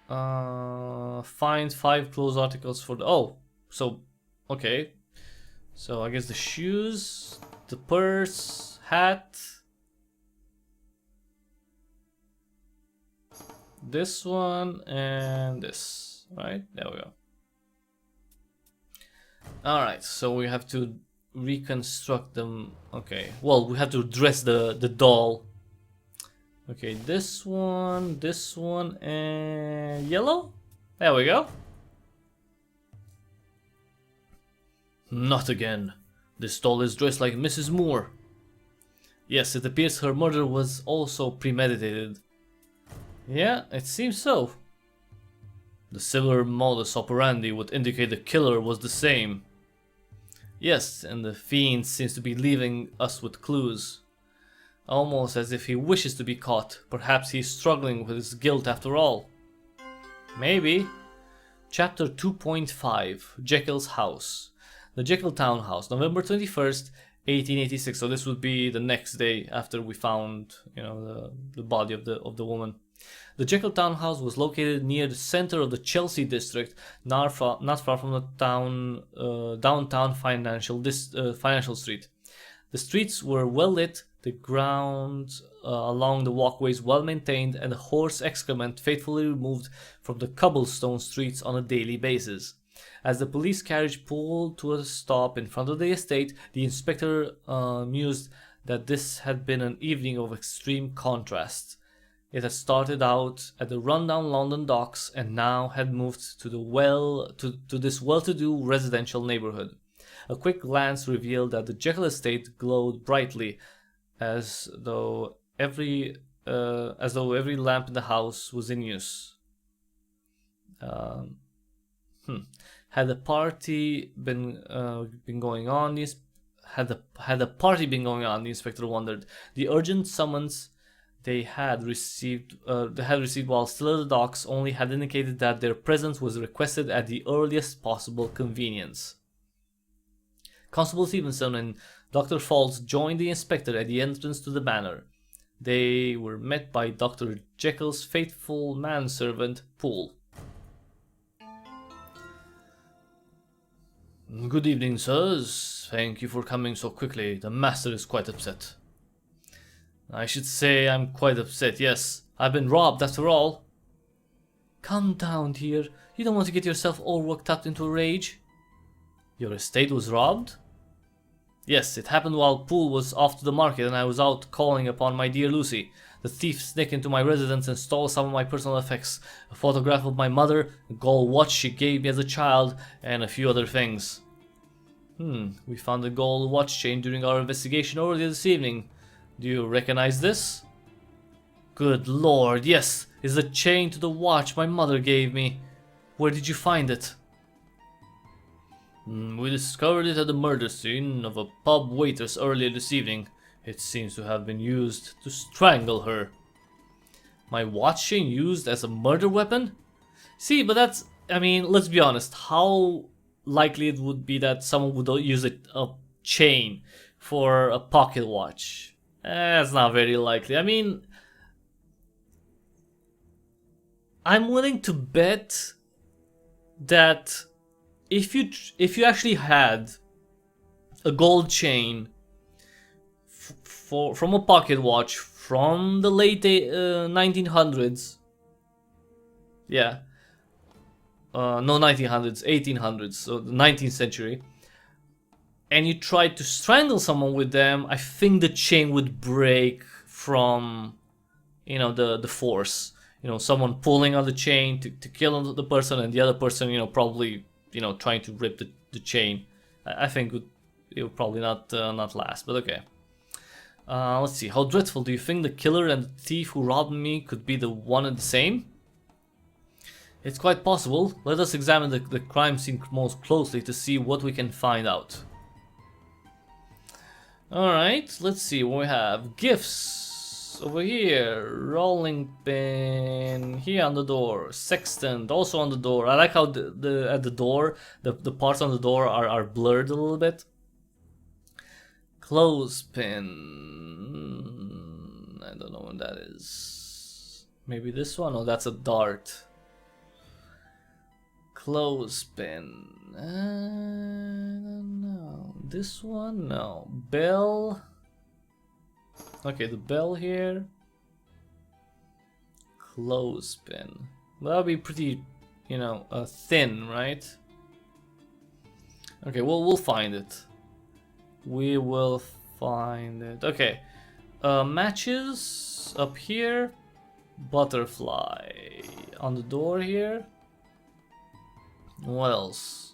Speaker 1: Find 5 clothes articles for the... Oh, so... Okay. So I guess the shoes, the purse, hat... This one and this. Right? There we go. Alright, so we have to reconstruct them. Okay, well, we have to dress the doll. Okay, this one, and yellow? There we go. Not again. This doll is dressed like Mrs. Moore. Yes, it appears her murder was also premeditated. Yeah, it seems so. The similar modus operandi would indicate the killer was the same. Yes, and the fiend seems to be leaving us with clues. Almost as if he wishes to be caught. Perhaps he's struggling with his guilt after all. Maybe. Chapter 2.5, Jekyll's House. The Jekyll Townhouse, November 21st, 1886. So this would be the next day after we found, you know, the body of the woman. The Jekyll Townhouse was located near the center of the Chelsea district, not far from the downtown Financial Street. The streets were well lit, the ground along the walkways well maintained, and the horse excrement faithfully removed from the cobblestone streets on a daily basis. As the police carriage pulled to a stop in front of the estate, the inspector mused that this had been an evening of extreme contrast. It had started out at the rundown London docks and now had moved to this well-to-do residential neighborhood. A quick glance revealed that the Jekyll estate glowed brightly, as though every lamp in the house was in use. Had the party been going on? Had the party been going on? The inspector wondered. The urgent summons they had received while still at the docks only had indicated that their presence was requested at the earliest possible convenience. Constable Stevenson and Dr. Falls joined the inspector at the entrance to the manor. They were met by Dr. Jekyll's faithful manservant, Poole. Good evening, sirs. Thank you for coming so quickly. The master is quite upset. I should say I'm quite upset, yes. I've been robbed after all. Calm down, dear. You don't want to get yourself all worked up into a rage. Your estate was robbed? Yes, it happened while Poole was off to the market and I was out calling upon my dear Lucy. The thief sneaked into my residence and stole some of my personal effects. A photograph of my mother, a gold watch she gave me as a child, and a few other things. We found a gold watch chain during our investigation earlier this evening. Do you recognize this? Good lord, yes, it's the chain to the watch my mother gave me. Where did you find it? We discovered it at the murder scene of a pub waitress earlier this evening. It seems to have been used to strangle her. My watch chain used as a murder weapon? See, but that's... I mean, let's be honest. How likely it would be that someone would use a chain for a pocket watch? That's not very likely. I mean, I'm willing to bet that if you actually had a gold chain from a pocket watch from the late 1900s, yeah, no 1900s, 1800s, so the 19th century, and you tried to strangle someone with them, I think the chain would break from, you know, the force. You know, someone pulling on the chain to kill the person, and the other person, you know, probably, you know, trying to rip the chain. I think it would probably not last, but okay. Let's see. How dreadful. Do you think the killer and the thief who robbed me could be the one and the same? It's quite possible. Let us examine the crime scene most closely to see what we can find out. Alright, let's see what we have. Gifts. over here. Rolling pin here on the door. Sextant also on the door. I like how at the door the parts on the door are blurred a little bit. Clothespin. I don't know what that is. Maybe this one? Oh, that's a dart. Clothespin. I don't know. This one? No. Bell. Okay, the bell here. Clothespin. That'll be pretty, you know, thin, right? Okay, well, we'll find it. We will find it. Okay. Matches up here. Butterfly on the door here. What else?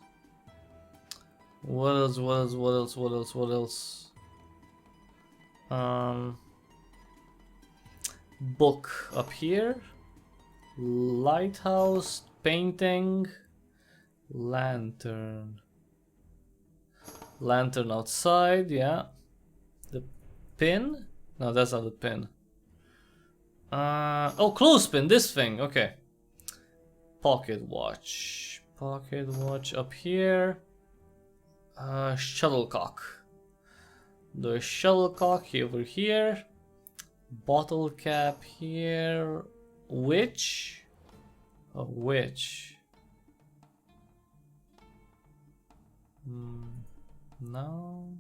Speaker 1: What else? What else? What else? What else? What else? Book up here. Lighthouse painting. Lantern. Lantern outside, yeah. The pin? No, that's not the pin. Oh, clothespin, this thing, okay. Pocket watch. Pocket watch up here. Shuttlecock. The shuttlecock over here. Bottle cap here. Witch? A witch. No.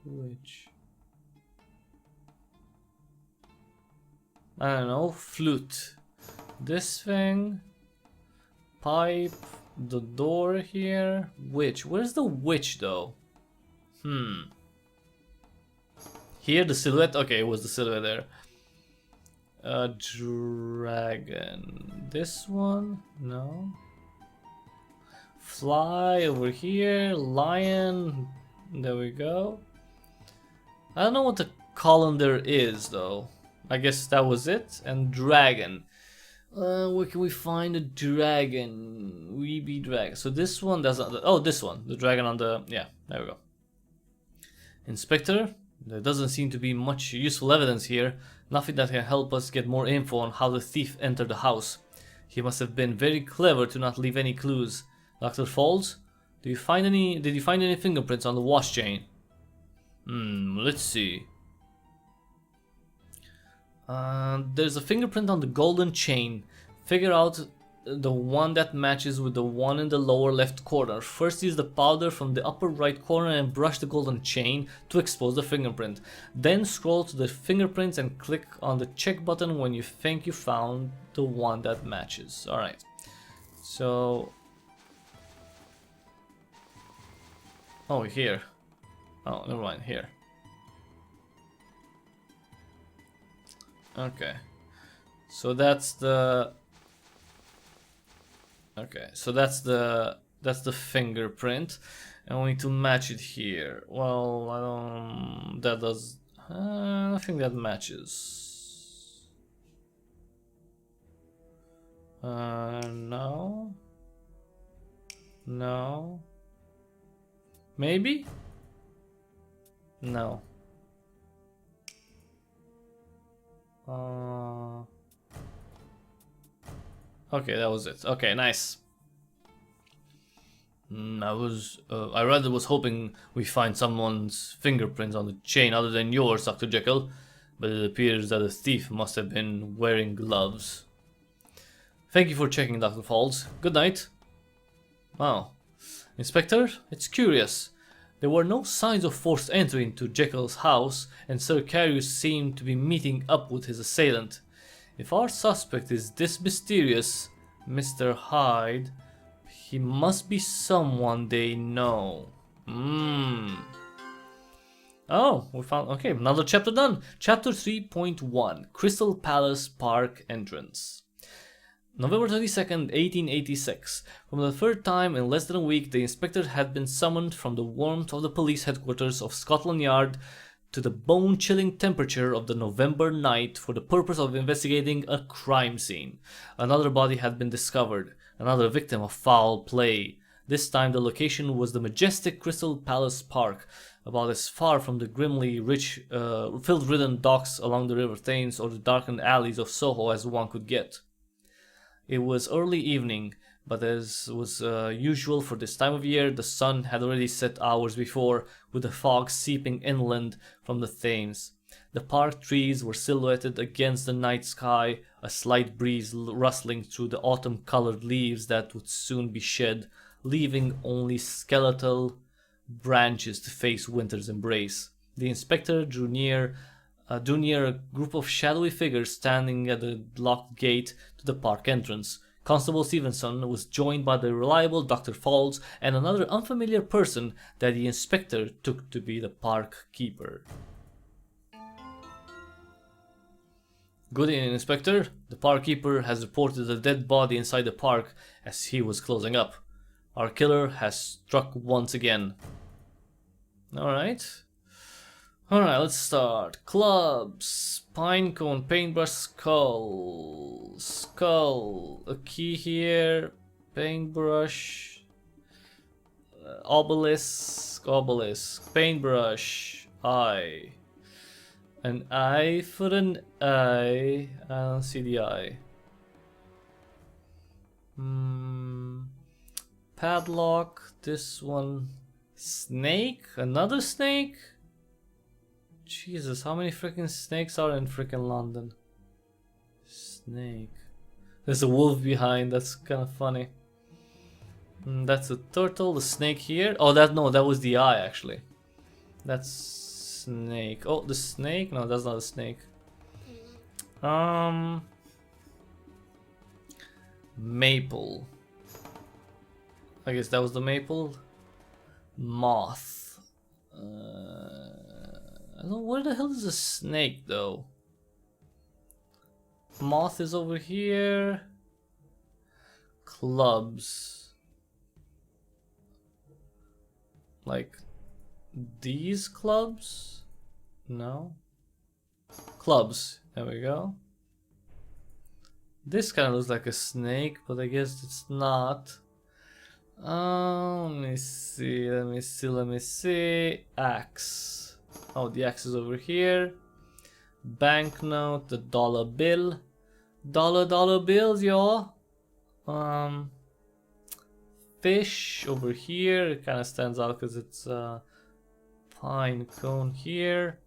Speaker 1: Witch. I don't know. Flute. This thing. Pipe. The door here. Witch. Where's the witch though? Here, the silhouette. Okay, it was the silhouette there. Dragon. This one? No. Fly over here. Lion. There we go. I don't know what the colander is though. I guess that was it. And dragon. Where can we find a dragon? We be dragon. So this one doesn't. Oh, this one. The dragon on the. Yeah, there we go. Inspector. There doesn't seem to be much useful evidence here. Nothing that can help us get more info on how the thief entered the house. He must have been very clever to not leave any clues. Dr. Falls, did you find any fingerprints on the watch chain? Let's see. There's a fingerprint on the golden chain. Figure out the one that matches with the one in the lower left corner. First use the powder from the upper right corner and brush the golden chain to expose the fingerprint. Then scroll to the fingerprints and click on the check button when you think you found the one that matches. Alright. So... oh, here. Oh, never mind. Here. Okay. So that's the... okay, so that's the fingerprint, and we need to match it here. Well, I don't. That does. I think that matches. No. No. Maybe. No. Okay, that was it. Okay, nice. I rather was hoping we find someone's fingerprints on the chain other than yours, Dr. Jekyll, but it appears that the thief must have been wearing gloves. Thank you for checking, Dr. Falls. Good night. Wow. Inspector, it's curious. There were no signs of forced entry into Jekyll's house, and Sir Carius seemed to be meeting up with his assailant. If our suspect is this mysterious Mr. Hyde, he must be someone they know. Oh, we found... okay, another chapter done. Chapter 3.1, Crystal Palace Park Entrance. November 22nd, 1886. For the third time in less than a week, the inspector had been summoned from the warmth of the police headquarters of Scotland Yard to the bone-chilling temperature of the November night for the purpose of investigating a crime scene. Another body had been discovered, another victim of foul play. This time the location was the majestic Crystal Palace Park, about as far from the grimly rich, filth-ridden docks along the River Thames or the darkened alleys of Soho as one could get. It was early evening, but as was usual for this time of year, the sun had already set hours before, with the fog seeping inland from the Thames. The park trees were silhouetted against the night sky, a slight breeze rustling through the autumn-colored leaves that would soon be shed, leaving only skeletal branches to face winter's embrace. The inspector drew near a group of shadowy figures standing at the locked gate to the park entrance. Constable Stevenson was joined by the reliable Dr. Falls and another unfamiliar person that the inspector took to be the park keeper. Good evening, Inspector. The park keeper has reported a dead body inside the park as he was closing up. Our killer has struck once again. Alright, let's start. Clubs, pinecone, paintbrush, skull, a key here, paintbrush, obelisk, paintbrush, eye. An eye for an eye. I don't see the eye. Padlock, this one. Snake? Another snake? Jesus, how many freaking snakes are in freaking London? Snake. There's a wolf behind, that's kind of funny. That's a turtle, the snake here. Oh, that was the eye actually. That's snake. Oh, the snake? No, that's not a snake. Maple. I guess that was the maple. Moth. I don't know, where the hell is the snake though? Moth is over here. Clubs. Like these clubs? No. Clubs. There we go. This kind of looks like a snake, but I guess it's not. Let me see. Axe. Oh, the axe is over here. Banknote, the dollar bill. Dollar bills, y'all. Fish over here. It kind of stands out because it's pine cone here.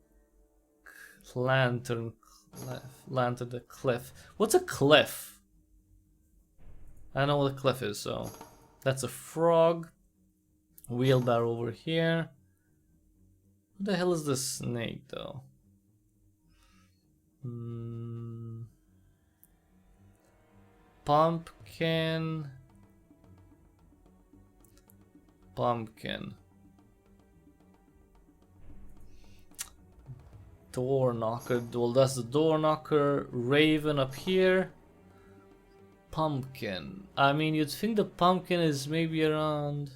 Speaker 1: Lantern, the cliff. What's a cliff? I know what a cliff is, so that's a frog. Wheelbarrow over here. What the hell is the snake though? Pumpkin. Door knocker. Well, that's the door knocker. Raven up here. Pumpkin. I mean, you'd think the pumpkin is maybe around.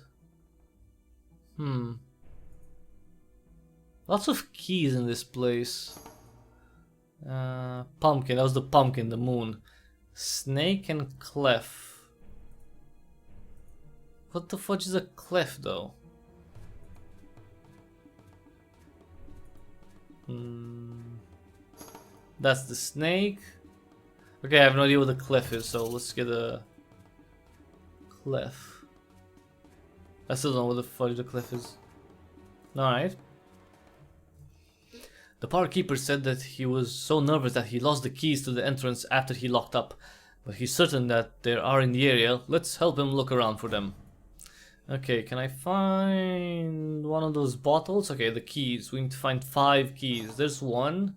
Speaker 1: Lots of keys in this place. Pumpkin. That was the pumpkin, the moon. Snake and clef. What the fudge is a clef though? That's the snake. Okay, I have no idea what the clef is, so let's get a clef. I still don't know what the fudge the clef is. Alright. The park keeper said that he was so nervous that he lost the keys to the entrance after he locked up, but he's certain that they are in the area. Let's help him look around for them. Okay, can I find one of those bottles? Okay, the keys. We need to find 5 keys. There's one.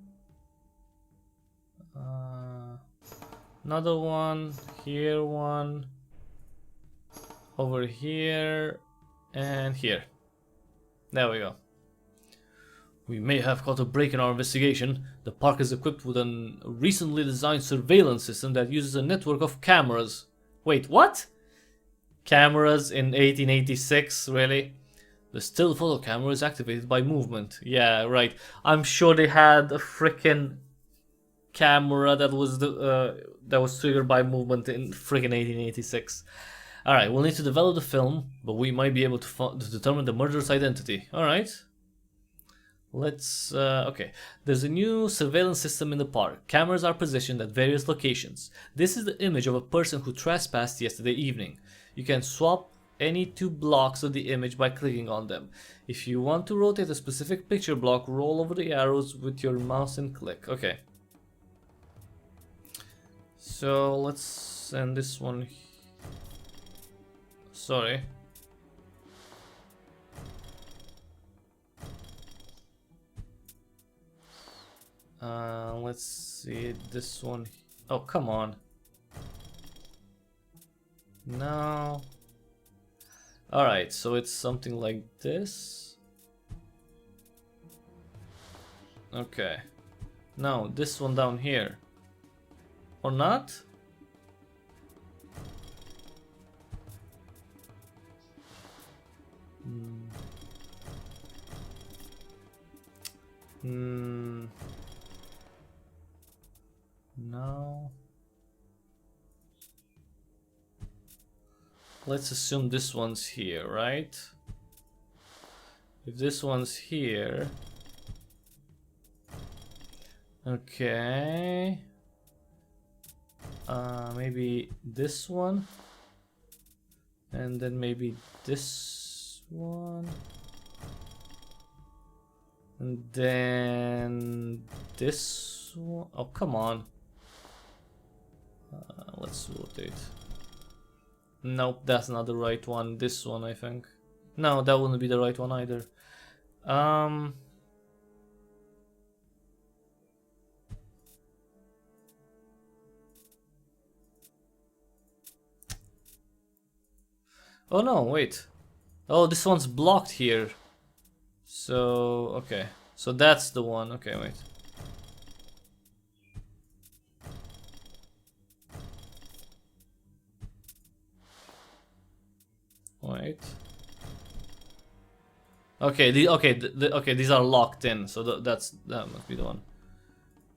Speaker 1: Another one. Here one. Over here. And here. There we go. We may have caught a break in our investigation. The park is equipped with a recently designed surveillance system that uses a network of cameras. Wait, what? Cameras in 1886, really? The still photo camera is activated by movement. Yeah, right. I'm sure they had a freaking camera that was triggered by movement in freaking 1886. All right, we'll need to develop the film, but we might be able to determine the murderer's identity. All right. Let's, okay. There's a new surveillance system in the park. Cameras are positioned at various locations. This is the image of a person who trespassed yesterday evening. You can swap any 2 blocks of the image by clicking on them. If you want to rotate a specific picture block, roll over the arrows with your mouse and click. Okay. So let's send this one. Sorry. Let's see this one. Oh, come on. No. Alright, so it's something like this. Okay. No, this one down here. Or not? No. Let's assume this one's here, right? If this one's here... Okay... maybe this one? And then maybe this one? And then this one? Oh, come on. Let's rotate. Nope, that's not the right one. This one, I think. No, that wouldn't be the right one either. Oh no, wait. Oh, this one's blocked here. So, okay. So that's the one. Okay, wait. Wait. Okay, okay, these are locked in. So that must be the one.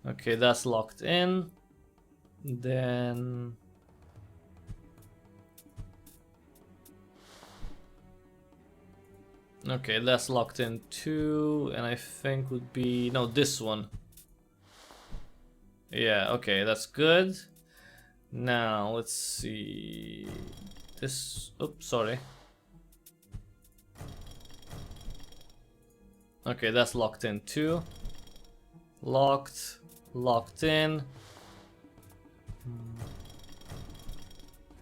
Speaker 1: Okay, that's locked in. Then okay, that's locked in too, and I think would be no, this one. Yeah, okay, that's good. Now let's see this. Oops, sorry. Okay, that's locked in too. Locked, locked in,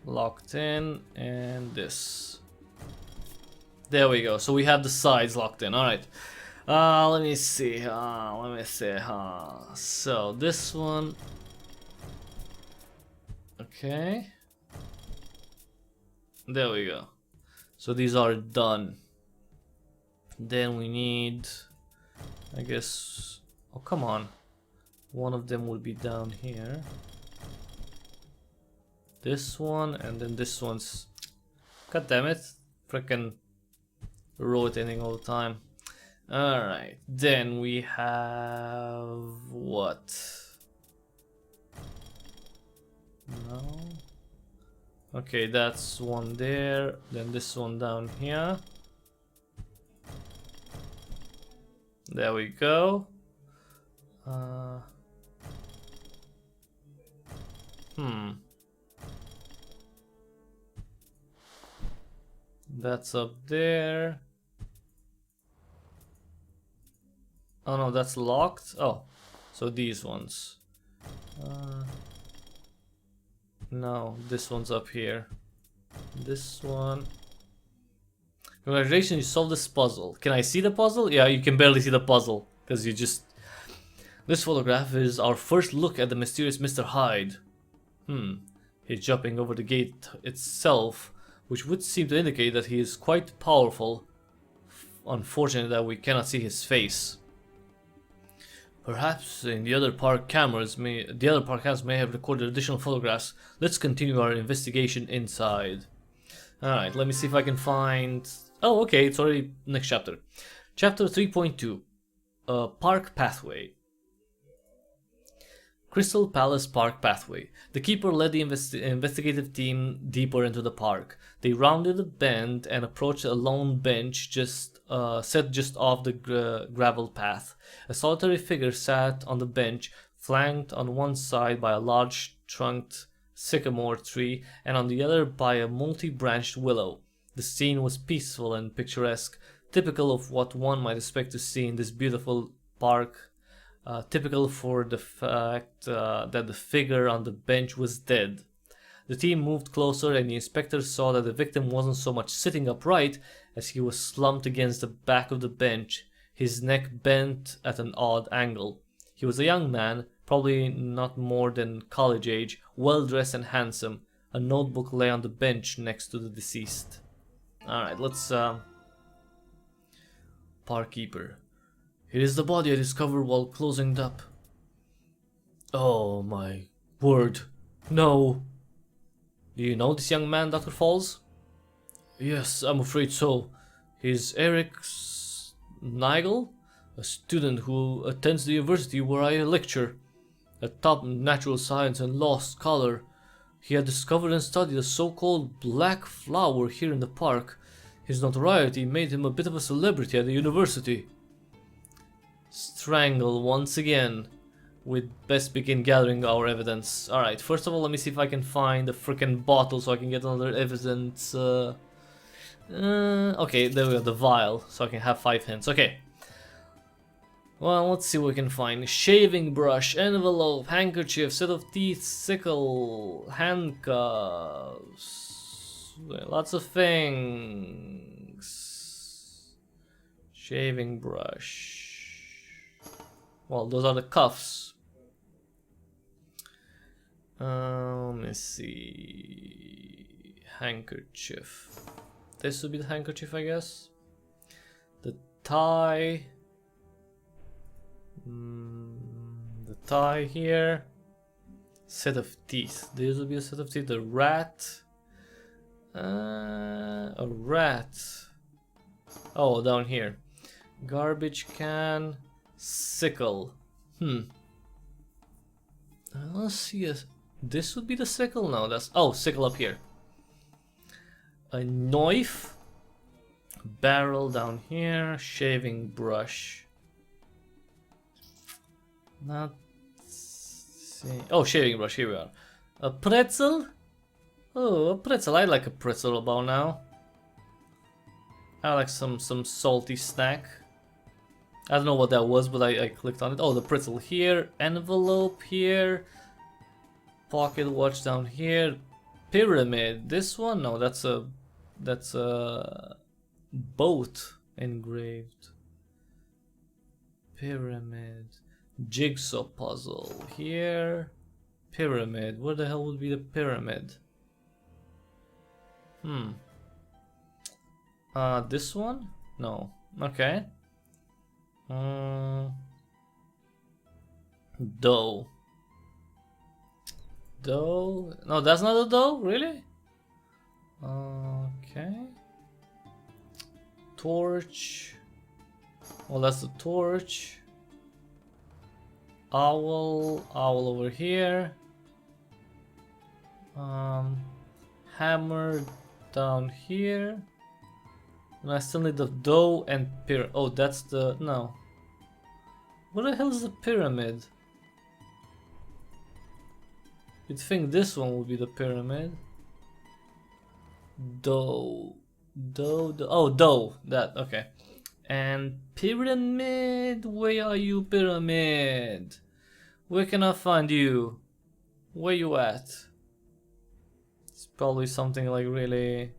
Speaker 1: locked in, and this. There we go. So we have the sides locked in. All right. Let me see. So this one. Okay. There we go. So these are done. Then we need, I guess. Oh, come on. One of them will be down here. This one, and then this one's. God damn it. Frickin' rotating all the time. Alright, then we have what? No. Okay, that's one there, then this one down here. There we go. That's up there. Oh no, that's locked. Oh, so these ones. No, this one's up here. This one. Congratulations, you solved this puzzle. Can I see the puzzle? Yeah, you can barely see the puzzle because you just. This photograph is our first look at the mysterious Mr. Hyde. He's jumping over the gate itself, which would seem to indicate that he is quite powerful. Unfortunate that we cannot see his face. Perhaps in the other park cameras may have recorded additional photographs. Let's continue our investigation inside. Alright, let me see if I can find. Oh, okay, it's already next chapter. Chapter 3.2. Park Pathway. Crystal Palace Park pathway. The keeper led the investigative team deeper into the park. They rounded a bend and approached a lone bench set just off the gravel path. A solitary figure sat on the bench, flanked on one side by a large trunked sycamore tree and on the other by a multi-branched willow. The scene was peaceful and picturesque, typical of what one might expect to see in this beautiful park. Typical for the fact that the figure on the bench was dead. The team moved closer and the inspector saw that the victim wasn't so much sitting upright as he was slumped against the back of the bench, his neck bent at an odd angle. He was a young man, probably not more than college age, well dressed and handsome. A notebook lay on the bench next to the deceased. Alright, let's Parkkeeper. It is the body I discovered while closing up. Oh my word. No. Do you know this young man, Dr. Falls? Yes, I'm afraid so. He's Eric Nigel, a student who attends the university where I lecture. A top natural science and law scholar. He had discovered and studied a so-called black flower here in the park. His notoriety made him a bit of a celebrity at the university. Strangle once again. We'd best begin gathering our evidence. Alright, first of all, let me see if I can find the frickin' bottle so I can get another evidence. Okay, there we go, the vial, so I can have 5 hints. Okay. Well, let's see what we can find. Shaving brush, envelope, handkerchief, set of teeth, sickle, handcuffs. Lots of things. Shaving brush. Well, those are the cuffs. Let me see. Handkerchief. This would be the handkerchief, I guess. The tie. The tie here. Set of teeth. This would be a set of teeth. The rat. A rat. Oh, down here. Garbage can. Sickle. Let's see. This would be the sickle now. That's sickle up here. A knife. Barrel down here. Shaving brush. Not see. Oh, shaving brush. Here we are. A pretzel. Oh, a pretzel. I like a pretzel about now. I like some salty snack. I don't know what that was, but I clicked on it. Oh, the pretzel here, envelope here, pocket watch down here, pyramid. This one? No, that's a boat engraved. Pyramid, jigsaw puzzle here, pyramid. Where the hell would be the pyramid? This one? No. Okay. Dough. No, that's not a dough, really? Okay. Torch. Well, that's the torch. Owl over here. Hammer down here. And I still need the dough and pyramid. Oh, that's the... no. What the hell is the pyramid? You'd think this one would be the pyramid. Dough. Oh, dough. That, okay. And pyramid. Where are you, pyramid? Where can I find you? Where you at? It's probably something like really...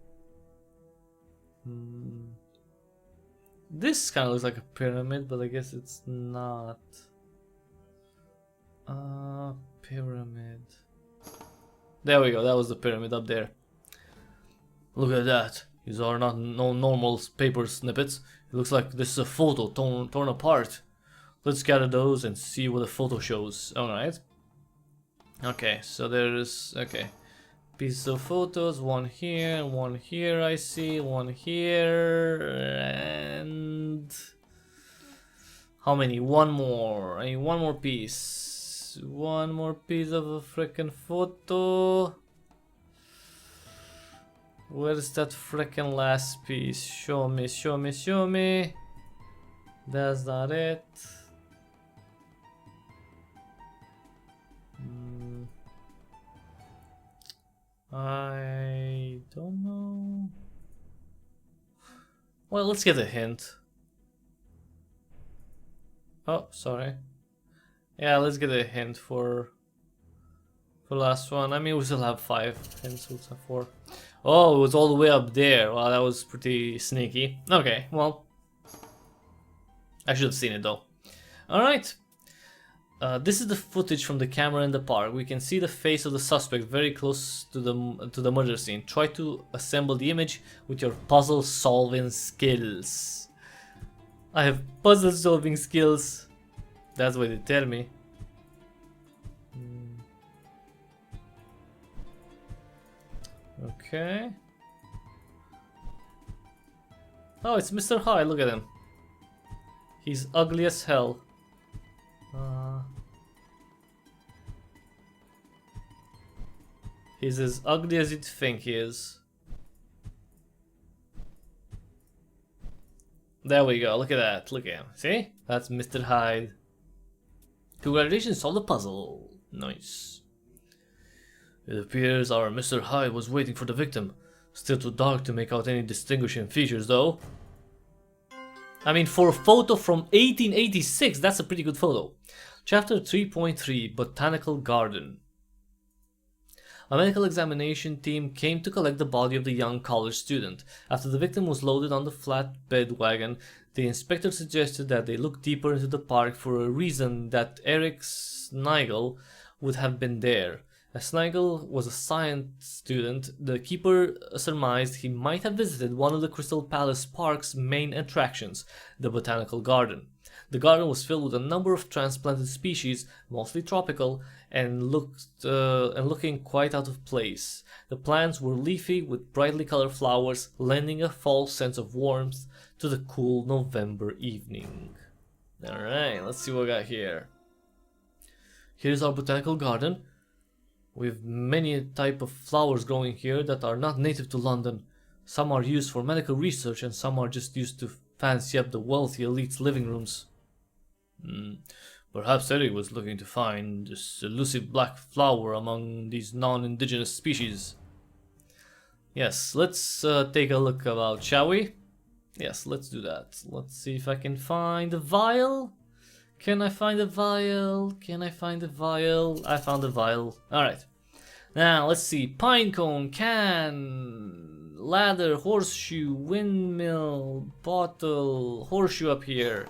Speaker 1: This kind of looks like a pyramid, but I guess it's not. Pyramid. There we go, that was the pyramid up there. Look at that. These are not no normal paper snippets. It looks like this is a photo torn apart. Let's gather those and see what the photo shows. Alright. Okay, so there is... okay. Pieces of photos, one here I see, one here, and... how many? One more. I need one more piece. one more piece of a frickin' photo. Where's that frickin' last piece? Show me, show me, show me. That's not it. I don't know. Well, let's get a hint. Oh, sorry. Yeah, let's get a hint for the last one. I mean, we still have 5 hints, we'll have 4. Oh, it was all the way up there. Wow, that was pretty sneaky. Okay, well, I should have seen it though. Alright. This is the footage from the camera in the park. We can see the face of the suspect very close to the murder scene. Try to assemble the image with your puzzle solving skills. I have puzzle solving skills. That's what they tell me. Okay. Oh, it's Mr. Hyde, look at him. He's ugly as hell. He's as ugly as you'd think he is. There we go, look at that, look at him. See? That's Mr. Hyde. Congratulations, solved the puzzle. Nice. It appears our Mr. Hyde was waiting for the victim. Still too dark to make out any distinguishing features though. I mean, for a photo from 1886, that's a pretty good photo. Chapter 3.3, Botanical Garden. A medical examination team came to collect the body of the young college student. After the victim was loaded on the flatbed wagon, the inspector suggested that they look deeper into the park for a reason that Eric Snigel would have been there. As Snigel was a science student, the keeper surmised he might have visited one of the Crystal Palace Park's main attractions, the Botanical Garden. The garden was filled with a number of transplanted species, mostly tropical, and looking quite out of place. The plants were leafy with brightly colored flowers, lending a false sense of warmth to the cool November evening. Alright, let's see what we got here. Here's our botanical garden. We have many type of flowers growing here that are not native to London. Some are used for medical research and some are just used to fancy up the wealthy elite's living rooms. Perhaps Eric was looking to find this elusive black flower among these non-indigenous species. Yes, let's take a look about, shall we? Yes, let's do that. Let's see if I can find a vial. Can I find a vial? Can I find a vial? I found a vial. Alright. Now, let's see. Pinecone, can, ladder, horseshoe, windmill, bottle, horseshoe up here.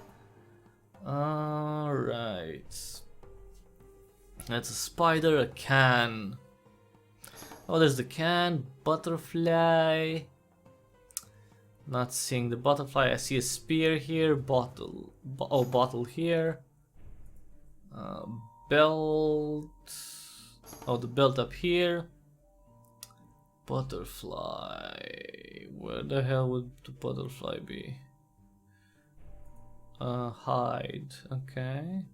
Speaker 1: Alright. That's a spider, a can. Oh, there's the can, butterfly. Not seeing the butterfly. I see a spear here. Bottle. Bottle here. Belt. Oh, the belt up here. Butterfly. Where the hell would the butterfly be? Hyde. Okay.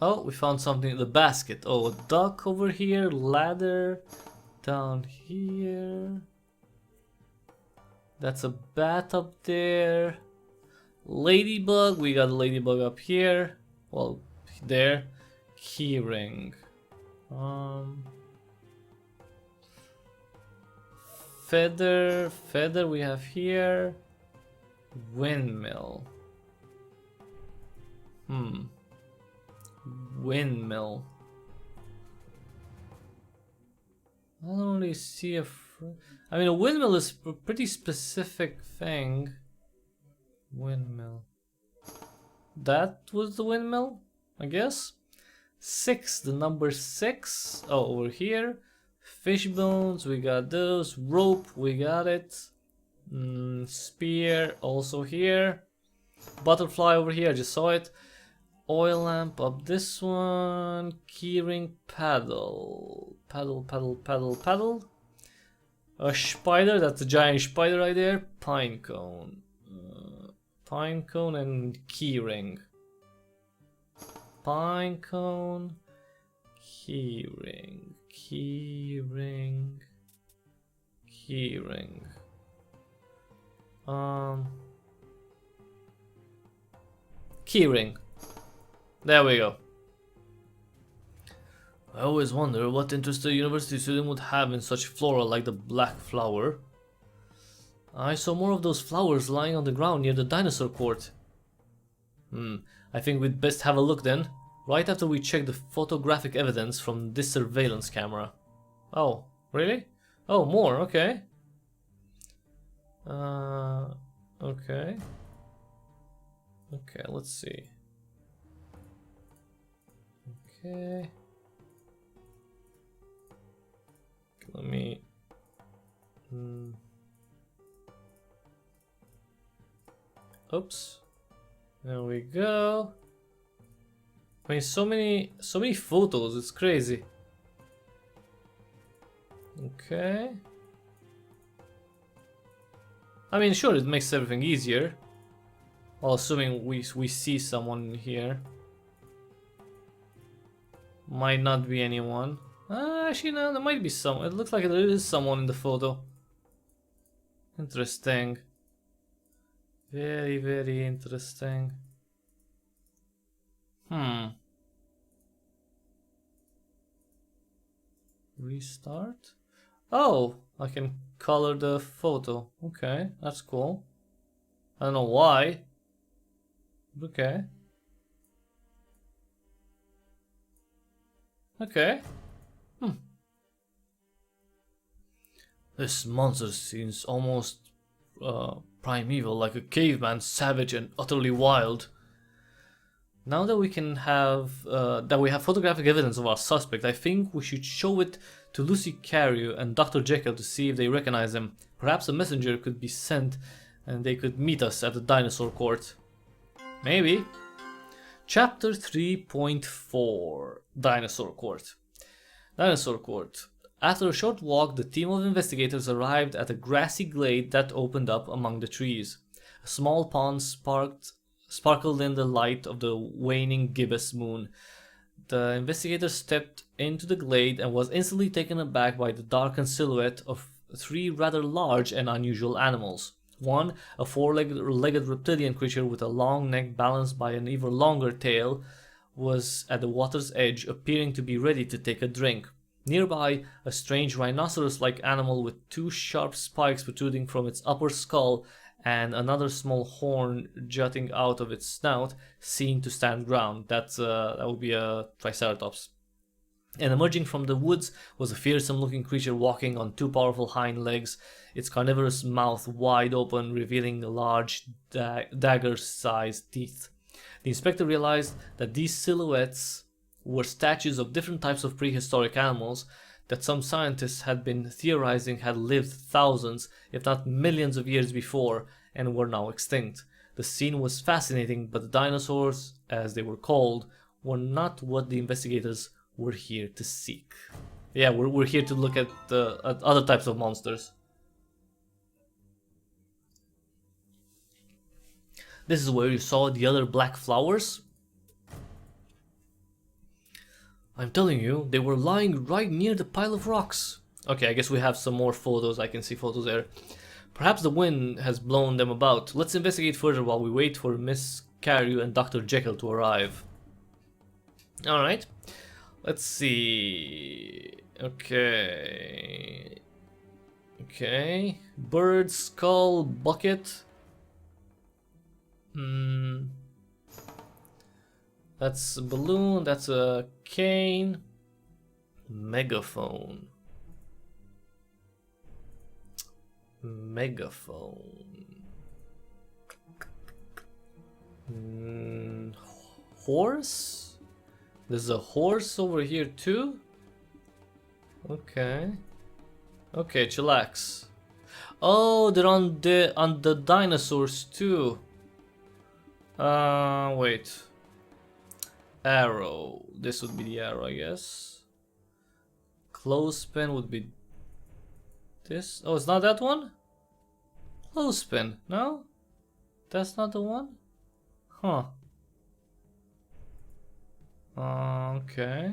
Speaker 1: Oh, we found something in the basket. Oh, a duck over here. Ladder. Down here. That's a bat up there. Ladybug. We got a ladybug up here. Well, there. Keyring. Feather. Feather we have here. Windmill. Windmill. I don't really see I mean, a windmill is a pretty specific thing. Windmill. That was the windmill, I guess. 6, the number 6. Oh, over here. Fish bones, we got those. Rope, we got it. Spear, also here. Butterfly over here, I just saw it. Oil lamp up this one. Keyring, paddle. Paddle, paddle, paddle, paddle. A spider, that's a giant spider right there. Pine cone. Pinecone and keyring. Pinecone, keyring, keyring, keyring. Keyring. There we go. I always wonder what interest a university student would have in such flora like the black flower. I saw more of those flowers lying on the ground near the dinosaur court. I think we'd best have a look then, right after we check the photographic evidence from this surveillance camera. Oh, really? Oh, more, okay. Okay. Okay, let's see. Okay. Let me... Oops. There we go. I mean, so many photos, it's crazy. Okay. I mean, sure, it makes everything easier. Well, assuming we see someone here. Might not be anyone. Actually, no, there might be some. It looks like there is someone in the photo. Interesting. Very, very interesting. Restart? Oh, I can color the photo. Okay, that's cool. I don't know why. Okay. Okay. This monster seems almost primeval, like a caveman, savage and utterly wild. Now that we have photographic evidence of our suspect, I think we should show it to Lucy Carrier and Dr. Jekyll to see if they recognize him. Perhaps a messenger could be sent and they could meet us at the dinosaur court. Maybe. Chapter 3.4 Dinosaur Court. Dinosaur Court. After a short walk, the team of investigators arrived at a grassy glade that opened up among the trees. A small pond sparkled in the light of the waning gibbous moon. The investigator stepped into the glade and was instantly taken aback by the darkened silhouette of three rather large and unusual animals. One, a four-legged reptilian creature with a long neck balanced by an even longer tail, was at the water's edge, appearing to be ready to take a drink. Nearby, a strange rhinoceros-like animal with two sharp spikes protruding from its upper skull and another small horn jutting out of its snout seemed to stand ground. That would be a triceratops. And emerging from the woods was a fearsome-looking creature walking on two powerful hind legs, its carnivorous mouth wide open, revealing large dagger-sized teeth. The inspector realized that these silhouettes were statues of different types of prehistoric animals that some scientists had been theorizing had lived thousands, if not millions of years before, and were now extinct. The scene was fascinating, but the dinosaurs, as they were called, were not what the investigators were here to seek. Yeah, we're here to look at other types of monsters. This is where you saw the other black flowers? I'm telling you, they were lying right near the pile of rocks. Okay, I guess we have some more photos. I can see photos there. Perhaps the wind has blown them about. Let's investigate further while we wait for Miss Carrier and Dr. Jekyll to arrive. Alright. Let's see. Okay. Okay. Bird, skull, bucket. That's a balloon, that's a cane. Megaphone. Megaphone. Horse? There's a horse over here too? Okay. Okay, chillax. Oh, they're on the dinosaurs too. Wait. Arrow. This would be the arrow, I guess. Clothespin would be this. Oh, it's not that one? Clothespin, no? That's not the one? Huh. Okay.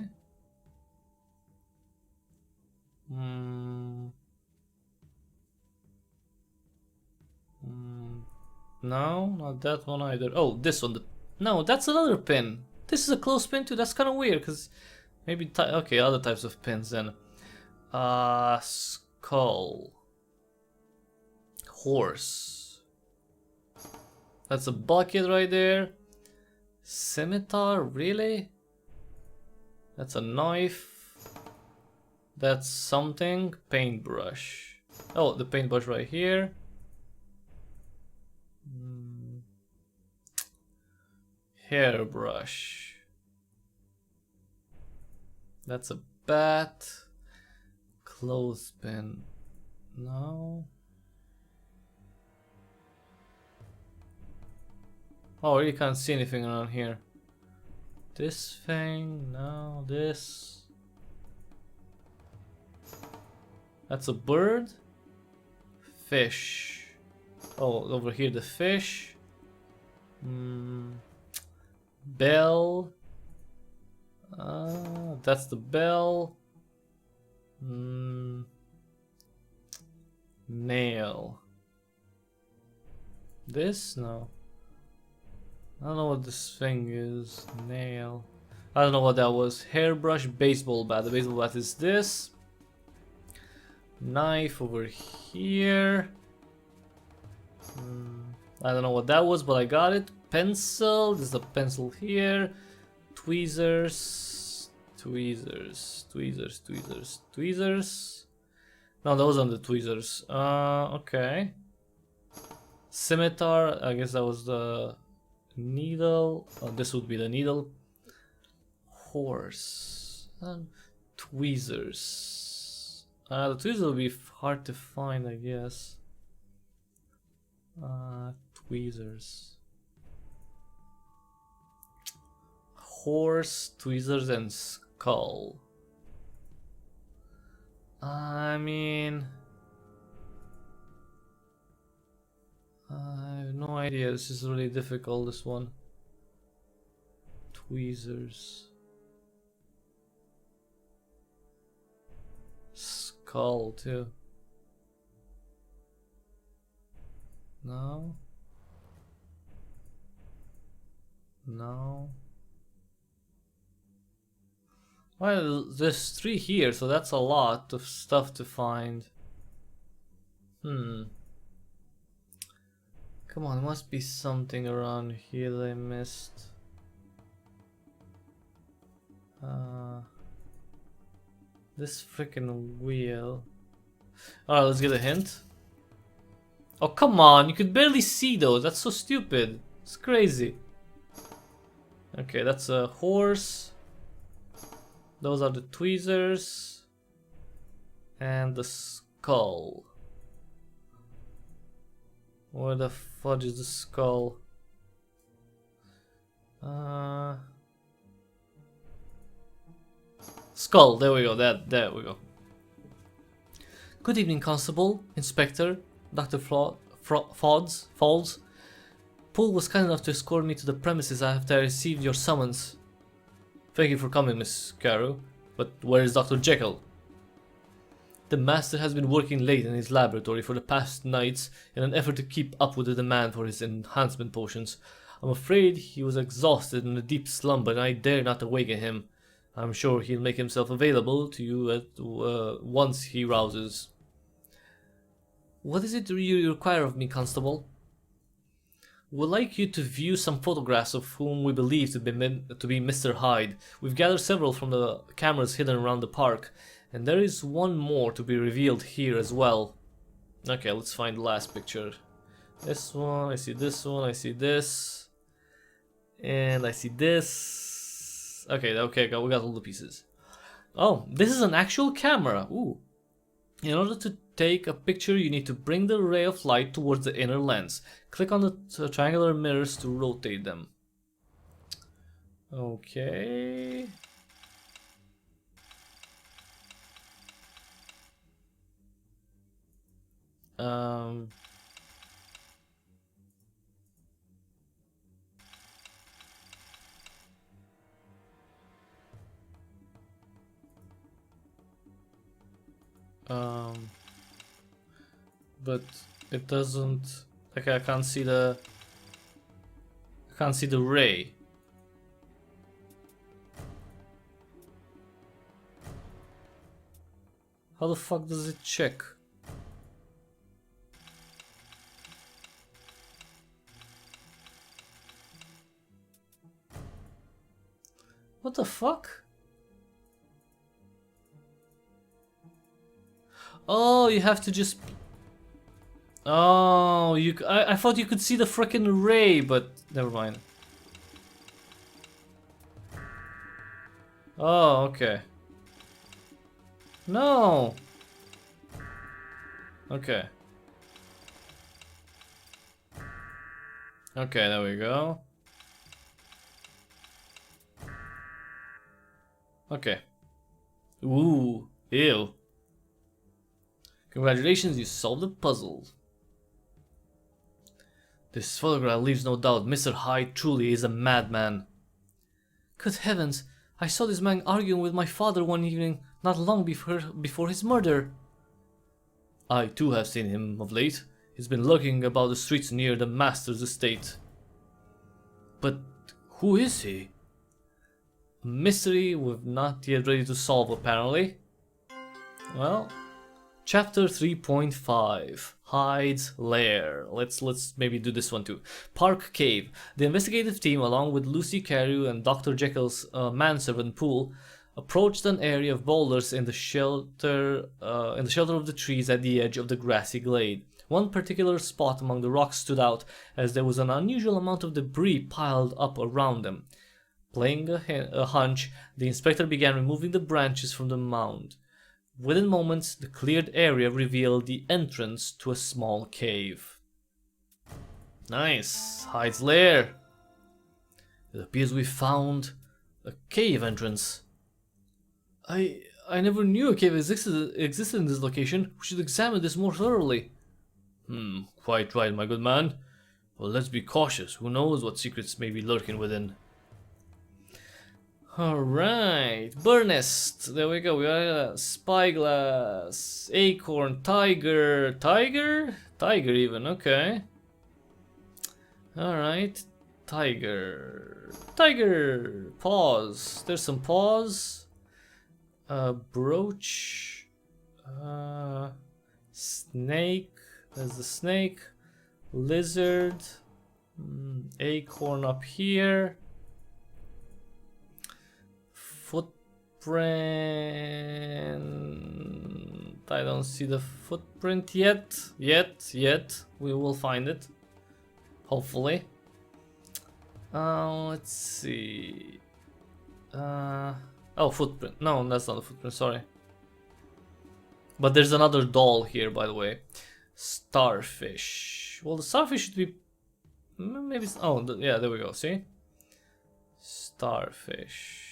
Speaker 1: No, not that one either. Oh, this one. No, that's another pin. This is a close pin too. That's kind of weird, because maybe... Okay, other types of pins then. Skull. Horse. That's a bucket right there. Scimitar, really? That's a knife. That's something. Paintbrush. Oh, the paintbrush right here. Hairbrush. That's a bat. Clothespin. No. Oh, I really can't see anything around here. This thing, no, this. That's a bird. Fish. Oh, over here the fish. Bell. That's the bell. Nail. This? No. I don't know what this thing is. Nail. I don't know what that was. Hairbrush, baseball bat. The baseball bat is this. Knife over here. I don't know what that was, but I got it. Pencil. There's a pencil here. Tweezers. Tweezers. Tweezers. Tweezers. Tweezers. No, those aren't the tweezers. Okay. Scimitar. I guess that was the needle. Oh, this would be the needle. Horse. Tweezers. The tweezers will be hard to find, I guess. Tweezers. Horse, tweezers, and skull. I mean, I have no idea. This is really difficult, this one. Tweezers. Skull, too. No. No. Well, there's 3 here, so that's a lot of stuff to find. Come on, there must be something around here that I missed. This freaking wheel. Alright, let's get a hint. Oh, come on, you could barely see those. That's so stupid. It's crazy. Okay, that's a horse. Those are the tweezers. And the skull. Where the fudge is the skull? Skull, there we go, there we go. Good evening, Constable, Inspector, Dr. Falls. Paul was kind enough to escort me to the premises after I received your summons. Thank you for coming, Miss Carew, but where is Dr. Jekyll? The Master has been working late in his laboratory for the past nights in an effort to keep up with the demand for his enhancement potions. I'm afraid he was exhausted in a deep slumber and I dare not awaken him. I'm sure he'll make himself available to you once he rouses. What is it you require of me, Constable? We'd like you to view some photographs of whom we believe to be Mr. Hyde. We've gathered several from the cameras hidden around the park, and there is one more to be revealed here as well. Okay, let's find the last picture. This one, I see this one, I see this. And I see this. Okay, we got all the pieces. Oh, this is an actual camera. Ooh. In order to take a picture, you need to bring the ray of light towards the inner lens. Click on the triangular mirrors to rotate them. Okay. But it doesn't, like, I can't see the ray. How the fuck does it check? What the fuck? Oh, you have to just... Oh, I thought you could see the frickin' ray, but never mind. Oh, okay. No. Okay. Okay, there we go. Okay. Ooh, ew. Congratulations, you solved the puzzle. This photograph leaves no doubt Mr. Hyde truly is a madman. Good heavens, I saw this man arguing with my father one evening, not long before his murder. I too have seen him of late. He's been lurking about the streets near the master's estate. But who is he? A mystery we're not yet ready to solve, apparently. Well, Chapter 3.5, Hyde's Lair. Let's maybe do this one too. Park Cave. The investigative team, along with Lucy Carew and Dr. Jekyll's manservant Poole, approached an area of boulders in the shelter of the trees at the edge of the grassy glade. One particular spot among the rocks stood out, as there was an unusual amount of debris piled up around them. Playing a hunch, the inspector began removing the branches from the mound. Within moments, the cleared area revealed the entrance to a small cave. Nice! Hyde's Lair! It appears we found a cave entrance. I never knew a cave existed in this location. We should examine this more thoroughly. Quite right, my good man. But let's be cautious. Who knows what secrets may be lurking within. Alright, bird nest. There we go. We got a spyglass, acorn, tiger, even. Okay. Alright, tiger, paws. There's some paws. Brooch, snake. There's the snake, lizard, acorn up here. Footprint. I don't see the footprint yet. We will find it. Hopefully. Let's see. Oh, footprint. No, that's not a footprint. Sorry. But there's another doll here, by the way. Starfish. Well, the starfish should be. Maybe. Oh, yeah. There we go. See. Starfish.